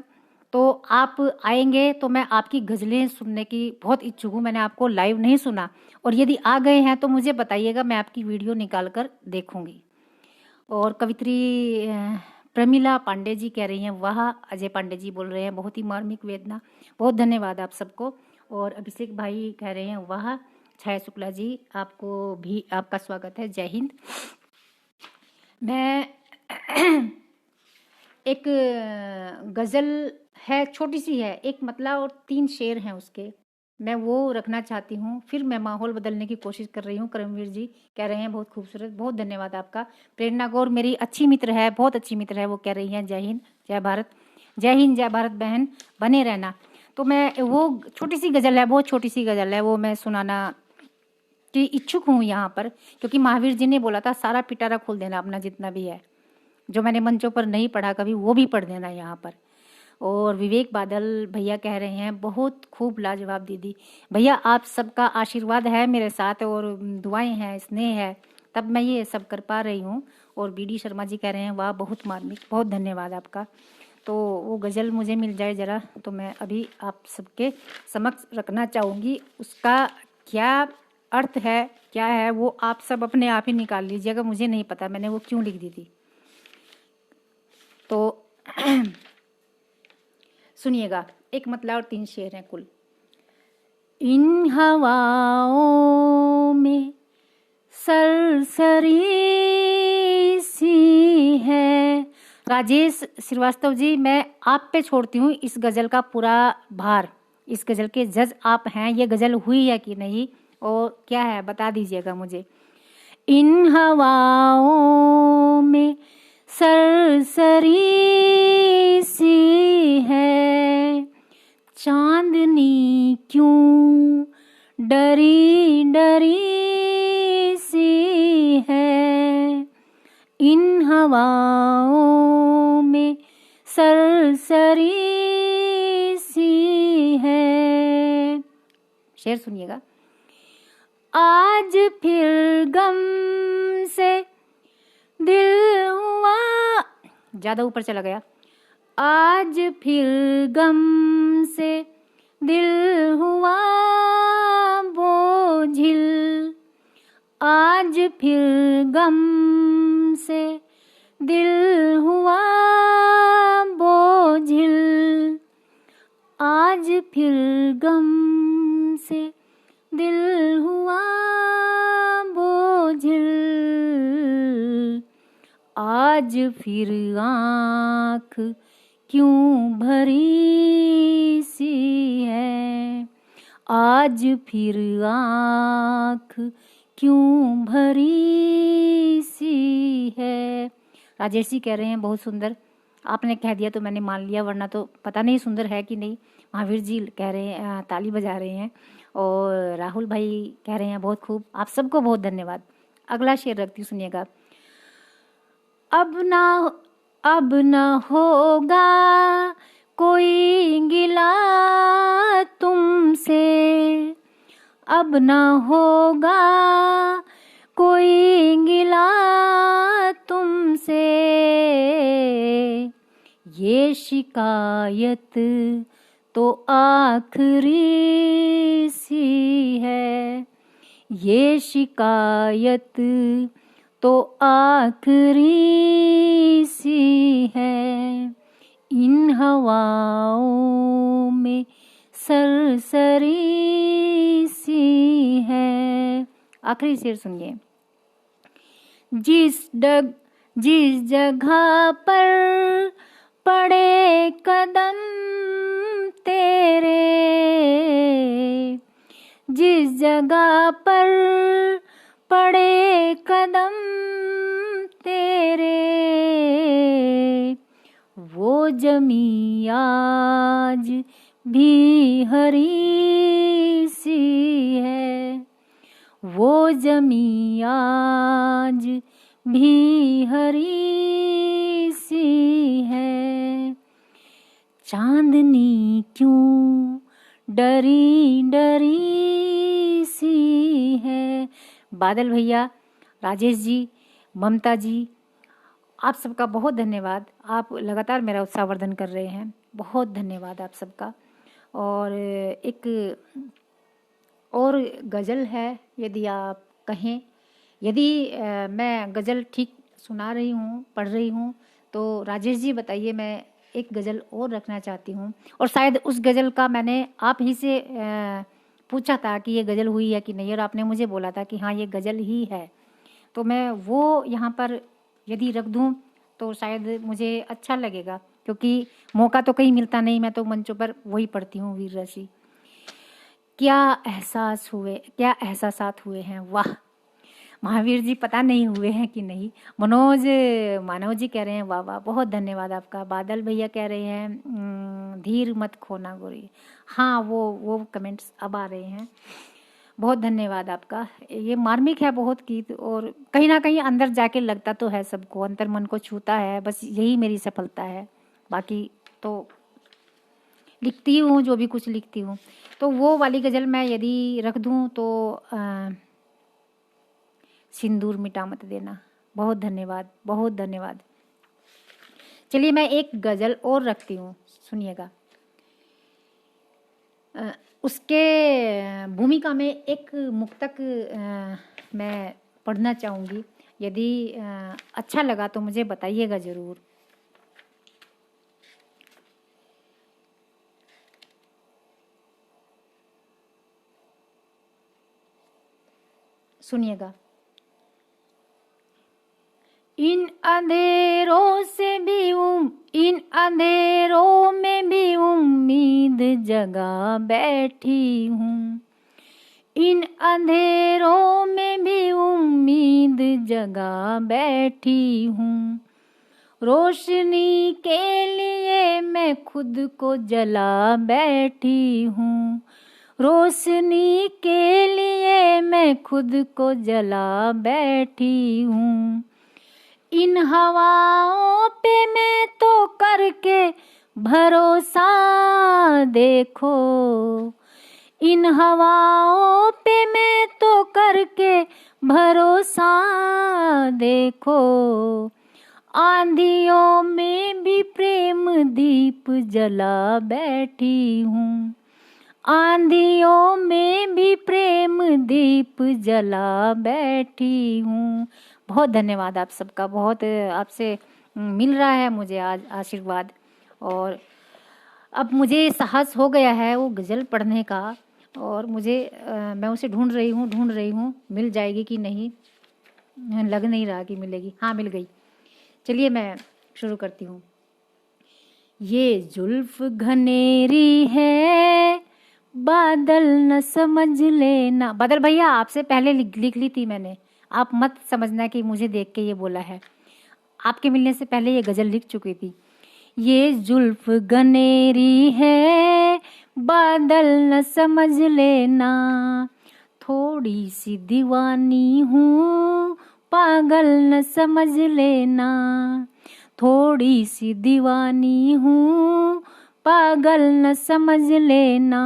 तो आप आएंगे तो मैं आपकी गज़लें सुनने की बहुत इच्छुक हूँ। मैंने आपको लाइव नहीं सुना, और यदि आ गए हैं तो मुझे बताइएगा, मैं आपकी वीडियो निकाल कर देखूँगी। और कवित्री प्रमिला पांडे जी कह रही हैं वाह। अजय पांडे जी बोल रहे हैं बहुत ही मार्मिक वेदना। बहुत धन्यवाद आप सबको। और अभिषेक भाई कह रहे हैं वाह। छाया शुक्ला जी, आपको भी आपका स्वागत है, जय हिंद। मैं एक गज़ल है, छोटी सी है, एक मतला और 3 शेर हैं उसके, मैं वो रखना चाहती हूँ। फिर मैं माहौल बदलने की कोशिश कर रही हूँ। करमवीर जी कह रहे हैं बहुत खूबसूरत, बहुत धन्यवाद आपका। प्रेरणा गौर मेरी अच्छी मित्र है, बहुत अच्छी मित्र है, वो कह रही हैं जय हिंद जय भारत। जय हिंद जय भारत बहन, बने रहना। तो मैं वो छोटी सी गज़ल है, बहुत छोटी सी गज़ल है, वो मैं सुनाना की इच्छुक हूँ यहाँ पर, क्योंकि महावीर जी ने बोला था सारा पिटारा खोल देना अपना जितना भी है, जो मैंने मंचों पर नहीं पढ़ा कभी वो भी पढ़ देना यहाँ पर। और विवेक बादल भैया कह रहे हैं बहुत खूब, लाजवाब दीदी। भैया आप सबका आशीर्वाद है मेरे साथ और दुआएं हैं, स्नेह है, तब मैं ये सब कर पा रही हूँ। और बीडी शर्मा जी कह रहे हैं वाह बहुत मार्मिक, बहुत धन्यवाद आपका। तो वो गज़ल मुझे मिल जाए ज़रा, तो मैं अभी आप सबके समक्ष रखना चाहूँगी। उसका क्या अर्थ है, क्या है, वो आप सब अपने आप ही निकाल लीजिएगा, मुझे नहीं पता मैंने वो क्यों लिख दी थी। तो सुनिएगा, एक मतला और 3 शेर हैं कुल। इन हवाओं में सरसरी सी है। राजेश श्रीवास्तव जी, मैं आप पे छोड़ती हूँ इस गज़ल का पूरा भार, इस गज़ल के जज आप हैं। ये गज़ल हुई है कि नहीं और क्या है बता दीजिएगा मुझे। इन हवाओं में सरसरी सी है, चांदनी क्यों डरी डरी सी है। इन हवाओं में सरसरी सी है। शेर सुनिएगा। आज फिर गम से दिल हुआ, ज्यादा ऊपर चला गया। आज फिर गम से दिल हुआ बोझिल, आज फिर गम से दिल हुआ बोझिल, आज फिर गम से दिल हुआ बोझिल, आज फिर आँख क्यों भरी सी है, आज फिर आँख क्यों भरी सी है। राजेश जी कह रहे हैं बहुत सुंदर, आपने कह दिया तो मैंने मान लिया, वरना तो पता नहीं सुंदर है कि नहीं। महावीर जी कह रहे हैं, ताली बजा रहे हैं। और राहुल भाई कह रहे हैं बहुत खूब। आप सबको बहुत धन्यवाद। अगला शेर रखती हूँ, सुनिएगा। अब ना होगा कोई गिला तुमसे, अब ना होगा कोई गिला तुमसे, ये शिकायत तो आखिरी सी है, ये शिकायत तो आखिरी सी है। इन हवाओं में सरसरी सी है। आखिरी शेर सुनिए। जिस जगह पर पड़े कदम तेरे, जिस जगह पर पड़े कदम तेरे, वो जमी आज भी हरी सी है, वो जमी आज भी हरी सी है। चांदनी क्यों डरी डरी सी है। बादल भैया, राजेश जी, ममता जी, आप सबका बहुत धन्यवाद। आप लगातार मेरा उत्साहवर्धन कर रहे हैं, बहुत धन्यवाद आप सबका। और एक और गज़ल है, यदि आप कहें, यदि मैं गज़ल ठीक सुना रही हूँ, पढ़ रही हूँ, तो राजेश जी बताइए, मैं एक गज़ल और रखना चाहती हूँ। और शायद उस गज़ल का मैंने आप ही से पूछा था कि ये गज़ल हुई है कि नहीं, और आपने मुझे बोला था कि हाँ ये गज़ल ही है। तो मैं वो यहाँ पर यदि रख दूँ तो शायद मुझे अच्छा लगेगा, क्योंकि मौका तो कहीं मिलता नहीं, मैं तो मंचों पर वही पढ़ती हूँ, वीर रसी। क्या एहसासात हुए हैं, वाह। महावीर जी पता नहीं हुए हैं कि नहीं। मनोज मानव जी कह रहे हैं वाह वाह, बहुत धन्यवाद आपका। बादल भैया कह रहे हैं धीर मत खोना गोरी। हाँ, वो कमेंट्स अब आ रहे हैं। बहुत धन्यवाद आपका। ये मार्मिक है बहुत गीत, और कहीं ना कहीं अंदर जाके लगता तो है सबको, अंतर मन को छूता है। बस यही मेरी सफलता है। बाकी तो लिखती हूँ जो भी कुछ लिखती हूँ। तो वो वाली गज़ल मैं यदि रख दूँ तो सिंदूर मिटा मत देना। बहुत धन्यवाद, बहुत धन्यवाद। चलिए मैं एक गज़ल और रखती हूँ, सुनिएगा। उसके भूमिका में एक मुक्तक मैं पढ़ना चाहूँगी। यदि अच्छा लगा तो मुझे बताइएगा ज़रूर। सुनिएगा। इन अंधेरों में भी उम्मीद जगा बैठी हूँ। इन अंधेरों में भी उम्मीद जगा बैठी हूँ। रोशनी के लिए मैं खुद को जला बैठी हूँ। रोशनी के लिए मैं खुद को जला बैठी हूँ। इन हवाओं पे मैं तो करके भरोसा देखो। इन हवाओं पे मैं तो करके भरोसा देखो। आंधियों में भी प्रेम दीप जला बैठी हूँ। आंधियों में भी प्रेम दीप जला बैठी हूँ। बहुत धन्यवाद आप सबका। बहुत आपसे मिल रहा है मुझे आज आशीर्वाद, और अब मुझे साहस हो गया है वो गज़ल पढ़ने का। और मुझे मैं उसे ढूंढ रही हूँ मिल जाएगी कि नहीं, लग नहीं रहा कि मिलेगी। हाँ, मिल गई। चलिए मैं शुरू करती हूँ। ये जुल्फ घनेरी है, बादल न समझ लेना। बादल भैया आपसे पहले लिख ली थी मैंने, आप मत समझना कि मुझे देख के ये बोला है। आपके मिलने से पहले ये गज़ल लिख चुकी थी। ये जुल्फ घनेरी है, बादल न समझ लेना। थोड़ी सी दीवानी हूँ, पागल न समझ लेना। थोड़ी सी दीवानी हूँ, पागल न समझ लेना।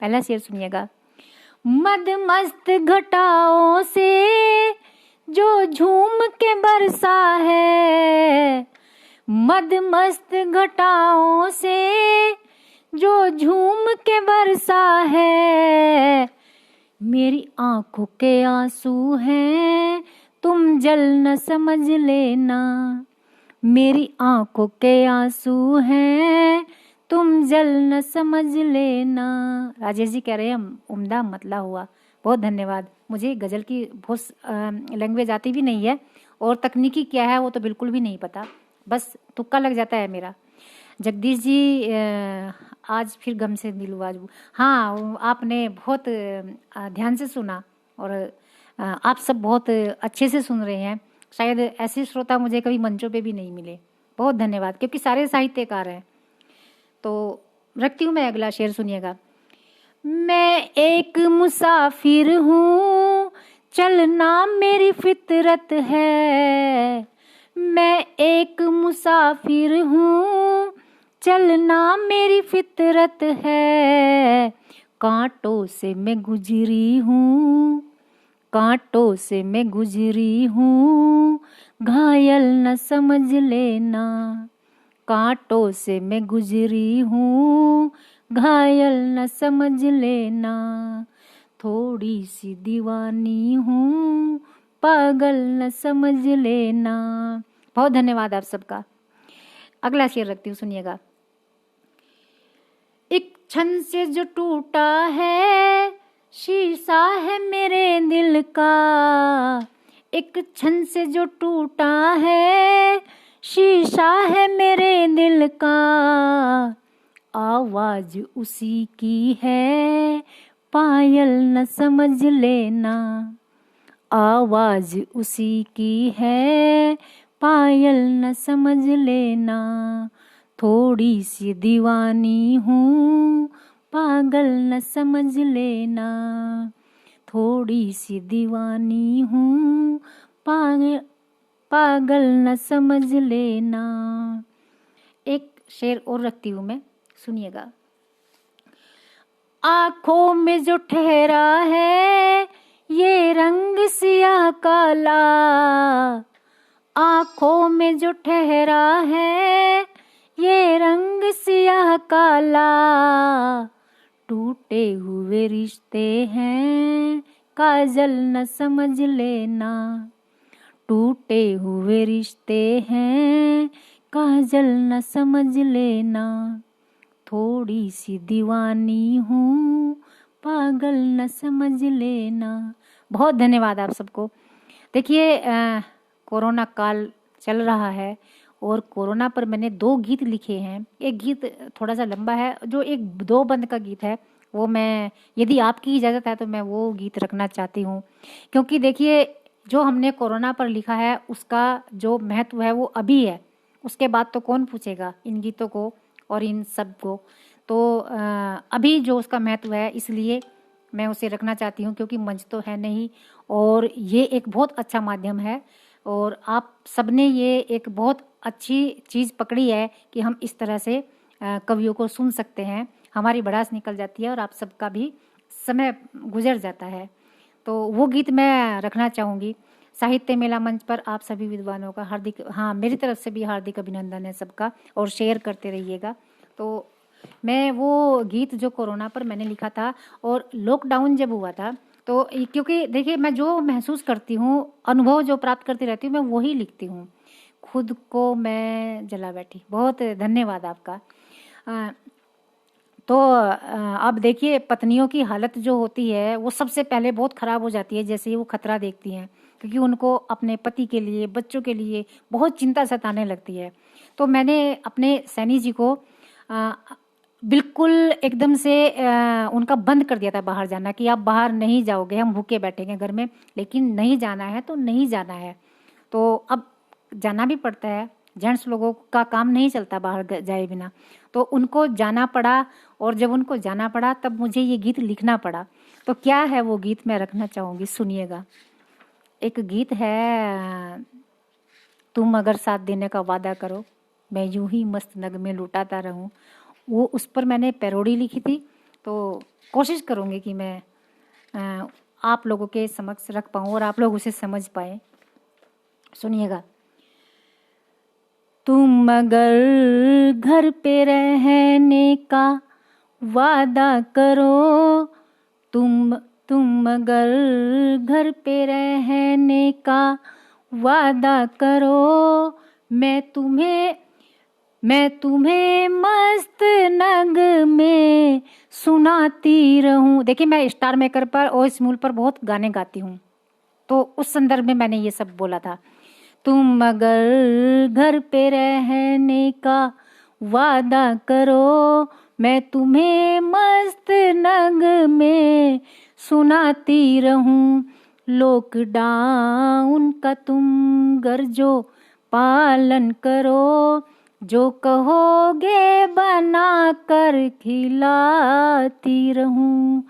पहला शेर सुनिएगा। मद मस्त घटाओं से जो झूम के बरसा है। मद मस्त घटाओं से जो झूम के बरसा है। मेरी आंखों के आंसू हैं, तुम जल न समझ लेना। मेरी आंखों के आंसू हैं, तुम जल न समझ लेना। राजेश जी कह रहे हैं उम्दा मतला हुआ। बहुत धन्यवाद। मुझे गज़ल की बहुत लैंग्वेज आती भी नहीं है, और तकनीकी क्या है वो तो बिल्कुल भी नहीं पता, बस तुक्का लग जाता है मेरा। जगदीश जी आज फिर गम से दिल हुआ। हाँ, आपने बहुत ध्यान से सुना, और आप सब बहुत अच्छे से सुन रहे हैं। शायद ऐसे श्रोता मुझे कभी मंचों पे भी नहीं मिले। बहुत धन्यवाद, क्योंकि सारे साहित्यकार हैं। तो रखती हूँ मैं अगला शेर, सुनिएगा। मैं एक मुसाफिर हूँ, चलना मेरी फितरत है। मैं एक मुसाफिर हूँ, चलना मेरी फितरत है। कांटों से मैं गुजरी हूँ, कांटों से मैं गुजरी हूँ, घायल न समझ लेना। कांटों से मैं गुजरी हूँ, घायल न समझ लेना। थोड़ी सी दीवानी हूँ, पागल न समझ लेना। बहुत धन्यवाद आप सबका। अगला शेर रखती हूँ, सुनिएगा। एक क्षण से जो टूटा है, शीशा है मेरे दिल का। एक क्षण से जो टूटा है, शीशा है मेरे दिल का। आवाज उसी की है, पायल न समझ लेना। आवाज उसी की है, पायल न समझ लेना। थोड़ी सी दीवानी हूँ, पागल न समझ लेना। थोड़ी सी दीवानी हूँ, पागल न समझ लेना। एक शेर और रखती हूँ मैं, सुनिएगा। आँखों में जो ठहरा है ये रंग सियाह काला, आँखों में जो ठहरा है ये रंग सियाह काला। टूटे हुए रिश्ते हैं, काजल न समझ लेना। टूटे हुए रिश्ते हैं, काजल न समझ लेना। थोड़ी सी दीवानी हूँ, पागल न समझ लेना। बहुत धन्यवाद आप सबको। देखिए कोरोना काल चल रहा है और कोरोना पर मैंने 2 गीत लिखे हैं। एक गीत थोड़ा सा लंबा है, जो एक 2 बंद का गीत है, वो मैं, यदि आपकी इजाज़त है तो मैं वो गीत रखना चाहती हूँ। क्योंकि देखिए जो हमने कोरोना पर लिखा है उसका जो महत्व है वो अभी है, उसके बाद तो कौन पूछेगा इन गीतों को और इन सब को। तो अभी जो उसका महत्व है इसलिए मैं उसे रखना चाहती हूँ, क्योंकि मंच तो है नहीं और ये एक बहुत अच्छा माध्यम है। और आप सबने ये एक बहुत अच्छी चीज़ पकड़ी है कि हम इस तरह से कवियों को सुन सकते हैं। हमारी भड़ास निकल जाती है और आप सबका भी समय गुजर जाता है। तो वो गीत मैं रखना चाहूँगी। साहित्य मेला मंच पर आप सभी विद्वानों का हार्दिक, हाँ मेरी तरफ से भी हार्दिक अभिनंदन है सबका, और शेयर करते रहिएगा। तो मैं वो गीत जो कोरोना पर मैंने लिखा था और लॉकडाउन जब हुआ था, तो क्योंकि देखिए मैं जो महसूस करती हूँ, अनुभव जो प्राप्त करती रहती हूँ, मैं वही लिखती हूँ। खुद को मैं जला बैठी। बहुत धन्यवाद आपका। तो अब देखिए पत्नियों की हालत जो होती है वो सबसे पहले बहुत ख़राब हो जाती है जैसे ही वो खतरा देखती हैं, क्योंकि उनको अपने पति के लिए, बच्चों के लिए बहुत चिंता सताने लगती है। तो मैंने अपने सैनी जी को बिल्कुल एकदम से उनका बंद कर दिया था बाहर जाना, कि आप बाहर नहीं जाओगे, हम भूखे बैठेंगे घर में, लेकिन नहीं जाना है तो नहीं जाना है। तो अब जाना भी पड़ता है, जेंट्स लोगों का काम नहीं चलता बाहर जाए बिना, तो उनको जाना पड़ा। और जब उनको जाना पड़ा तब मुझे ये गीत लिखना पड़ा। तो क्या है वो गीत मैं रखना चाहूँगी, सुनिएगा। एक गीत है, तुम अगर साथ देने का वादा करो, मैं यूं ही मस्त नगमे लुटाता रहूं। वो उस पर मैंने पैरोडी लिखी थी, तो कोशिश करूँगी कि मैं आप लोगों के समक्ष रख पाऊँ और आप लोग उसे समझ पाए। सुनिएगा। तुम अगर घर पे रहने का वादा करो, तुम अगर घर पे रहने का वादा करो, मैं तुम्हें मस्त नग में सुनाती रहूं। देखिए मैं स्टार मेकर पर और स्मूल पर बहुत गाने गाती हूँ, तो उस संदर्भ में मैंने ये सब बोला था। तुम अगर घर पे रहने का वादा करो, मैं तुम्हें मस्त नग में सुनाती रहूं। लॉकडाउन का तुम गरजो पालन करो, जो कहोगे बना कर खिलाती रहूं।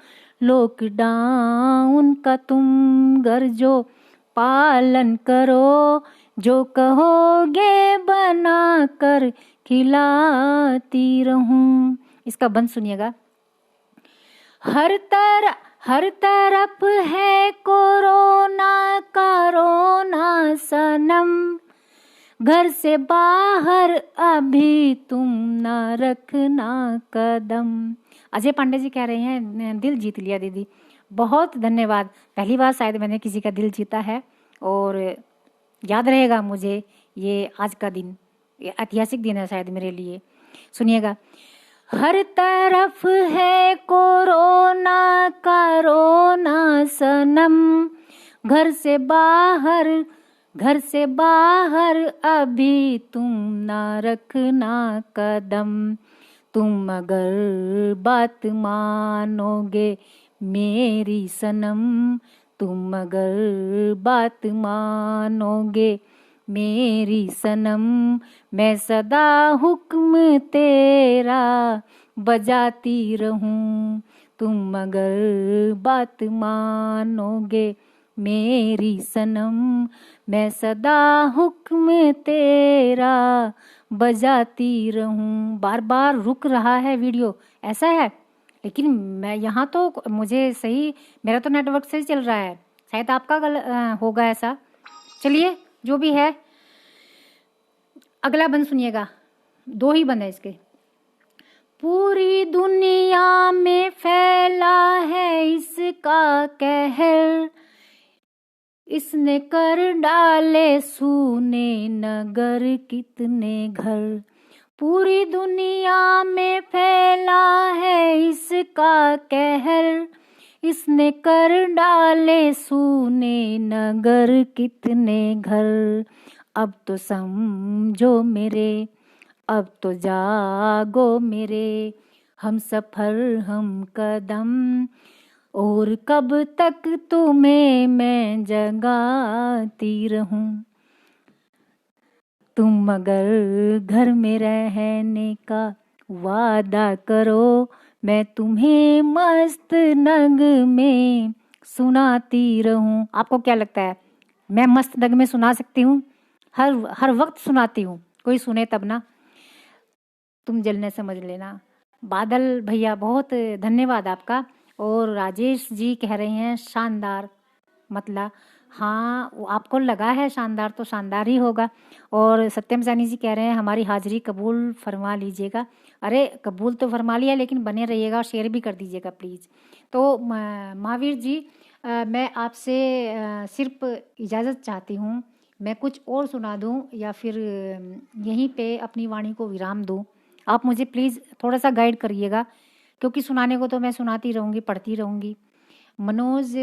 लॉकडाउन का तुम गरजो पालन करो, जो कहोगे बना कर खिलाती रहूं। इसका बंद सुनिएगा। हर तरफ है कोरोना कोरोना सनम, घर से बाहर अभी तुम न रखना कदम। अजय पांडे जी कह रहे हैं दिल जीत लिया दीदी। बहुत धन्यवाद। पहली बार शायद मैंने किसी का दिल जीता है और याद रहेगा मुझे ये आज का दिन, ये ऐतिहासिक दिन है शायद मेरे लिए। सुनिएगा। हर तरफ है कोरोना कोरोना सनम, घर से बाहर अभी तुम ना रखना कदम। तुम अगर बात मानोगे मेरी सनम, तुम अगर बात मानोगे मेरी सनम, मैं सदा हुक्म तेरा बजाती रहूं। तुम अगर बात मानोगे मेरी सनम, मैं सदा हुक्म तेरा बजाती रहूं। बार बार रुक रहा है वीडियो, ऐसा है। लेकिन मैं यहाँ तो मुझे सही, मेरा तो नेटवर्क सही चल रहा है, शायद आपका होगा ऐसा। चलिए जो भी है, अगला बंद सुनिएगा, 2 ही बंद है इसके। पूरी दुनिया में फैला है इसका कहर, इसने कर डाले सूने नगर कितने घर। पूरी दुनिया में फैला है इसका कहर, इसने कर डाले सूने नगर कितने घर। अब तो समझो मेरे, अब तो जागो मेरे हम सफर हम कदम, और कब तक तुम्हें मैं जगाती रहूं। तुम अगर घर में रहने का वादा करो, मैं तुम्हें मस्त नग में सुनाती रहूं। आपको क्या लगता है, मैं मस्त नग में सुना सकती हूँ? हर वक्त सुनाती हूँ, कोई सुने तब ना। तुम जलने समझ लेना। बादल भैया बहुत धन्यवाद आपका। और राजेश जी कह रहे हैं शानदार, मतलब हाँ आपको लगा है शानदार तो शानदार ही होगा। और सत्यम सैनी जी कह रहे हैं हमारी हाजिरी कबूल फरमा लीजिएगा। अरे कबूल तो फरमा लिया, लेकिन बने रहिएगा और शेयर भी कर दीजिएगा प्लीज़। तो महावीर जी, मैं आपसे सिर्फ इजाज़त चाहती हूँ। मैं कुछ और सुना दूँ या फिर यहीं पे अपनी वाणी को विराम दूँ? आप मुझे प्लीज़ थोड़ा सा गाइड करिएगा, क्योंकि सुनाने को तो मैं सुनाती रहूँगी, पढ़ती रहूँगी। मनोज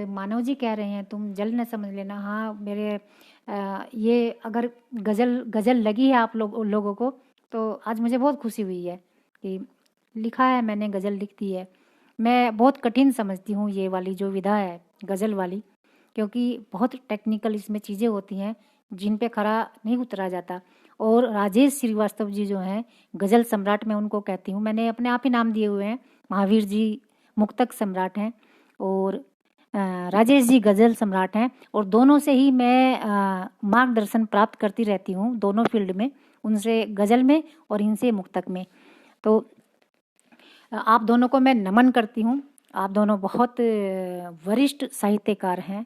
मानव जी कह रहे हैं तुम जल न समझ लेना। हाँ मेरे ये अगर गज़ल लगी है आप लोगों को, तो आज मुझे बहुत खुशी हुई है कि लिखा है मैंने, गज़ल लिख दी है। मैं बहुत कठिन समझती हूँ ये वाली जो विधा है गज़ल वाली, क्योंकि बहुत टेक्निकल इसमें चीज़ें होती हैं जिन पे खरा नहीं उतरा जाता। और राजेश श्रीवास्तव जी जो हैं गज़ल सम्राट, मैं उनको कहती हूँ, मैंने अपने आप ही नाम दिए हुए हैं। महावीर जी मुक्तक सम्राट हैं और राजेश जी गज़ल सम्राट हैं, और दोनों से ही मैं मार्गदर्शन प्राप्त करती रहती हूँ, दोनों फील्ड में, उनसे गज़ल में और इनसे मुक्तक में। तो आप दोनों को मैं नमन करती हूँ। आप दोनों बहुत वरिष्ठ साहित्यकार हैं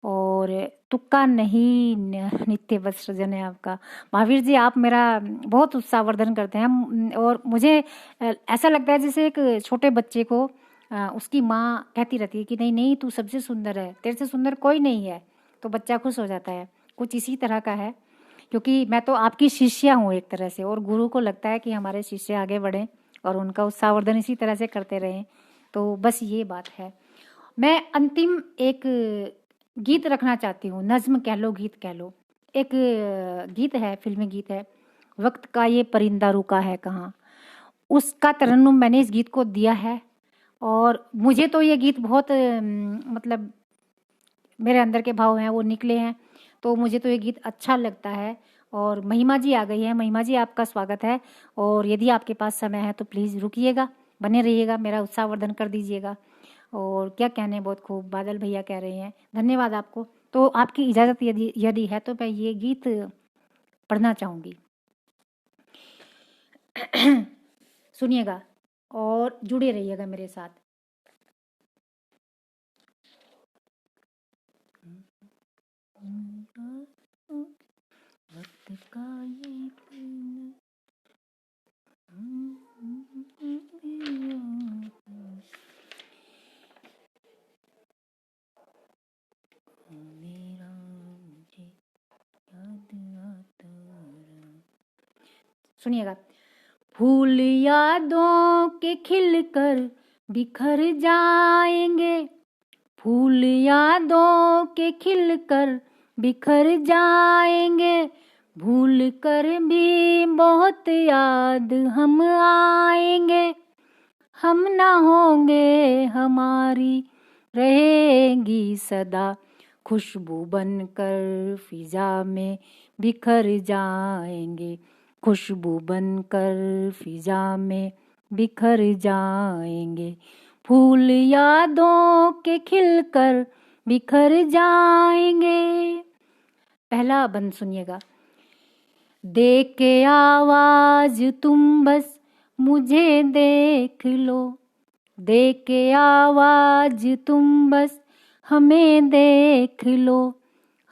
और तुक्का नहीं नित्य बस सृजन है आपका। महावीर जी आप मेरा बहुत उत्साहवर्धन करते हैं, और मुझे ऐसा लगता है जैसे एक छोटे बच्चे को उसकी माँ कहती रहती है कि नहीं नहीं तू सबसे सुंदर है, तेरे से सुंदर कोई नहीं है, तो बच्चा खुश हो जाता है। कुछ इसी तरह का है, क्योंकि मैं तो आपकी शिष्या हूँ एक तरह से, और गुरु को लगता है कि हमारे शिष्य आगे बढ़ें और उनका उत्साहवर्धन इसी तरह से करते रहें। तो बस ये बात है। मैं अंतिम एक गीत रखना चाहती हूँ, नज्म कह लो, गीत कह लो। एक गीत है, फिल्मी गीत है, वक्त का ये परिंदा रुका है कहाँ, उसका तरन्नुम मैंने इस गीत को दिया है। और मुझे तो ये गीत बहुत मतलब मेरे अंदर के भाव हैं वो निकले हैं, तो मुझे तो ये गीत अच्छा लगता है। और महिमा जी आ गई है। महिमा जी आपका स्वागत है, और यदि आपके पास समय है तो प्लीज़ रुकिएगा, बने रहिएगा, मेरा उत्साहवर्धन कर दीजिएगा। और क्या कहने, बहुत खूब, बादल भैया कह रहे हैं धन्यवाद आपको। तो आपकी इजाज़त यदि है तो मैं ये गीत पढ़ना चाहूँगी। सुनिएगा और जुड़े रहिएगा मेरे साथ। वक्त का ये मेरा मुझे याद आता। सुनिएगा। फूल यादों के खिलकर बिखर जाएंगे, फूल यादों के खिलकर बिखर जाएंगे, भूल कर भी बहुत याद हम आएंगे। हम ना होंगे हमारी रहेंगी सदा, खुशबू बनकर फिजा में बिखर जाएंगे, खुशबू बनकर फिजा में बिखर जाएंगे, फूल यादों के खिलकर बिखर जाएंगे। पहला बंद सुनिएगा। दे के आवाज तुम बस मुझे देख लो, दे के आवाज तुम बस हमें देख लो,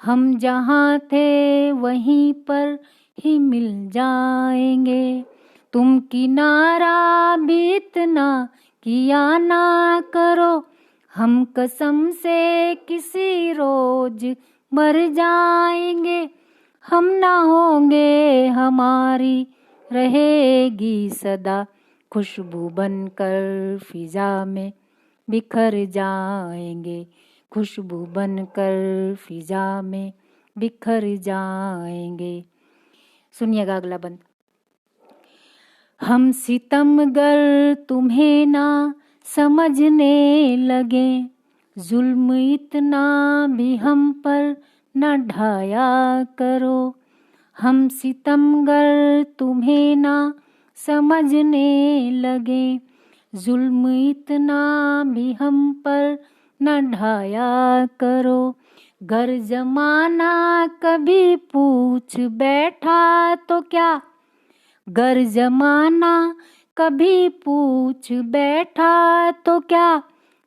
हम जहाँ थे वहीं पर ही मिल जाएंगे, तुम किनारा भी इतना किया ना करो, हम कसम से किसी रोज मर जाएंगे, हम ना होंगे हमारी रहेगी सदा, खुशबू बनकर फिजा में बिखर जाएंगे, खुशबू बनकर फिजा में बिखर जाएंगे। सुनिएगा अगला बंद। हम सितमगर तुम्हें ना समझने लगे, जुल्म इतना भी हम पर न ढाया करो, हम सितमगर तुम्हें ना समझने लगे, जुल्म इतना भी हम पर न ढाया करो, गर जमाना कभी पूछ बैठा तो क्या, गर जमाना कभी पूछ बैठा तो क्या,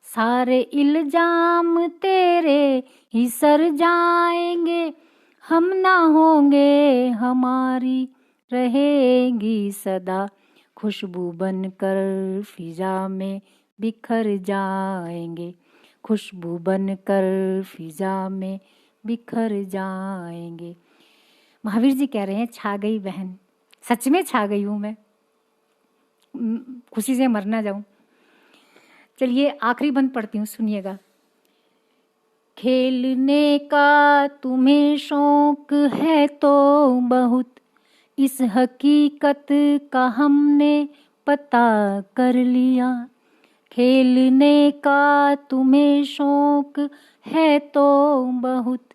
सारे इल्जाम तेरे ही सर जाएंगे, हम ना होंगे हमारी रहेगी सदा, खुशबू बनकर फिजा में बिखर जाएंगे, खुशबू बनकर फिजा में बिखर जाएंगे। महावीर जी कह रहे हैं छा गई बहन, सच में छा गई हूँ मैं, खुशी से मर ना जाऊं। चलिए आखिरी बंद पढ़ती हूँ, सुनिएगा। खेलने का तुम्हें शौक है तो बहुत, इस हकीकत का हमने पता कर लिया, खेलने का तुम्हें शौक है तो बहुत,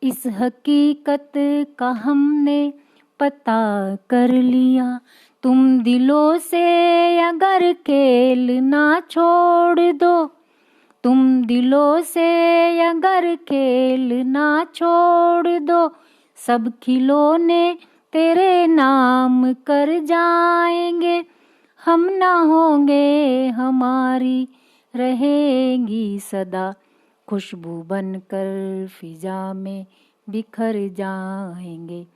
इस हकीकत का हमने पता कर लिया, तुम दिलों से अगर खेलना छोड़ दो, तुम दिलों से अगर खेलना छोड़ दो, सब खिलौने तेरे नाम कर जाएंगे, हम ना होंगे हमारी रहेगी सदा, खुशबू बनकर फिजा में बिखर जाएंगे,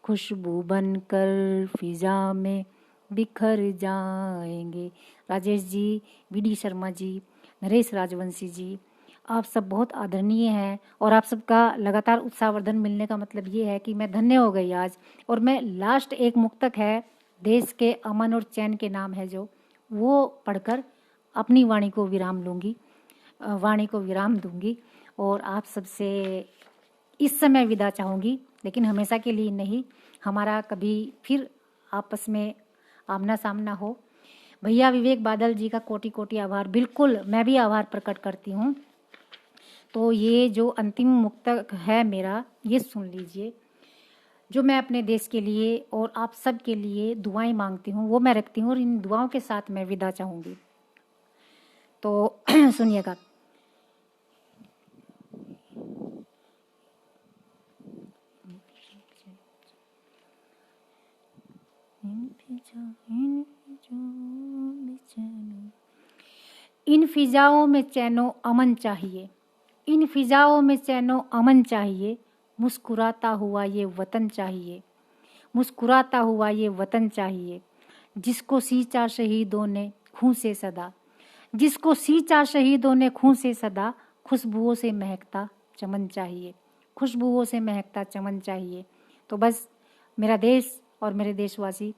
खुशबू बनकर फिजा में बिखर जाएंगे। राजेश जी, बीडी शर्मा जी, नरेश राजवंशी जी, आप सब बहुत आदरणीय हैं और आप सबका लगातार उत्साहवर्धन मिलने का मतलब ये है कि मैं धन्य हो गई आज। और मैं लास्ट एक मुक्तक है, देश के अमन और चैन के नाम है जो, वो पढ़कर अपनी वाणी को विराम लूँगी, वाणी को विराम दूंगी और आप सबसे इस समय विदा चाहूँगी, लेकिन हमेशा के लिए नहीं, हमारा कभी फिर आपस में आमना सामना हो। भैया विवेक बादल जी का कोटि कोटि आभार, बिल्कुल मैं भी आभार प्रकट करती हूँ। तो ये जो अंतिम मुक्तक है मेरा, ये सुन लीजिए, जो मैं अपने देश के लिए और आप सब के लिए दुआएं मांगती हूँ वो मैं रखती हूँ और इन दुआओं के साथ मैं विदा चाहूँगी। तो सुनिएगा। इन फिजाओं में चैनो अमन चाहिए, इन फिजाओं में चैनो अमन चाहिए, मुस्कुराता हुआ ये वतन चाहिए, मुस्कुराता हुआ ये वतन चाहिए, जिसको सींचा शहीदों ने खून से सदा, जिसको सींचा शहीदों ने खून से सदा, खुशबुओं से महकता चमन चाहिए, खुशबुओं से महकता चमन चाहिए। तो बस मेरा देश और मेरे देशवासी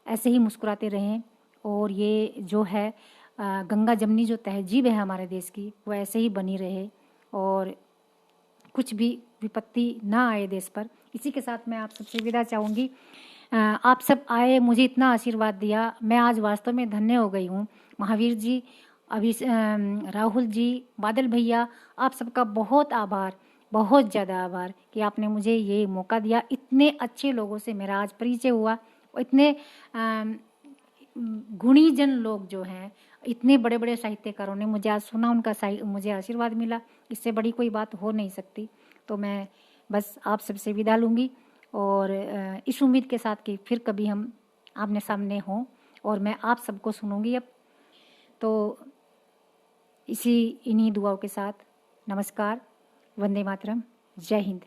ऐसे ही मुस्कुराते रहें और ये जो है गंगा जमनी जो तहजीब है हमारे देश की, वो ऐसे ही बनी रहे और कुछ भी विपत्ति ना आए देश पर। इसी के साथ मैं आप सबसे विदा चाहूँगी। आप सब आए, मुझे इतना आशीर्वाद दिया, मैं आज वास्तव में धन्य हो गई हूँ। महावीर जी अभी राहुल जी, बादल भैया, आप सबका बहुत आभार, बहुत ज़्यादा आभार कि आपने मुझे ये मौका दिया। इतने अच्छे लोगों से मेरा आज परिचय हुआ, और इतने गुणीजन लोग जो हैं, इतने बड़े बड़े साहित्यकारों ने मुझे आज सुना, उनका मुझे आशीर्वाद मिला, इससे बड़ी कोई बात हो नहीं सकती। तो मैं बस आप सबसे विदा लूँगी, और इस उम्मीद के साथ कि फिर कभी हम आमने सामने हों और मैं आप सबको सुनूंगी। अब तो इन्हीं दुआओं के साथ नमस्कार, वंदे मातरम, जय हिंद।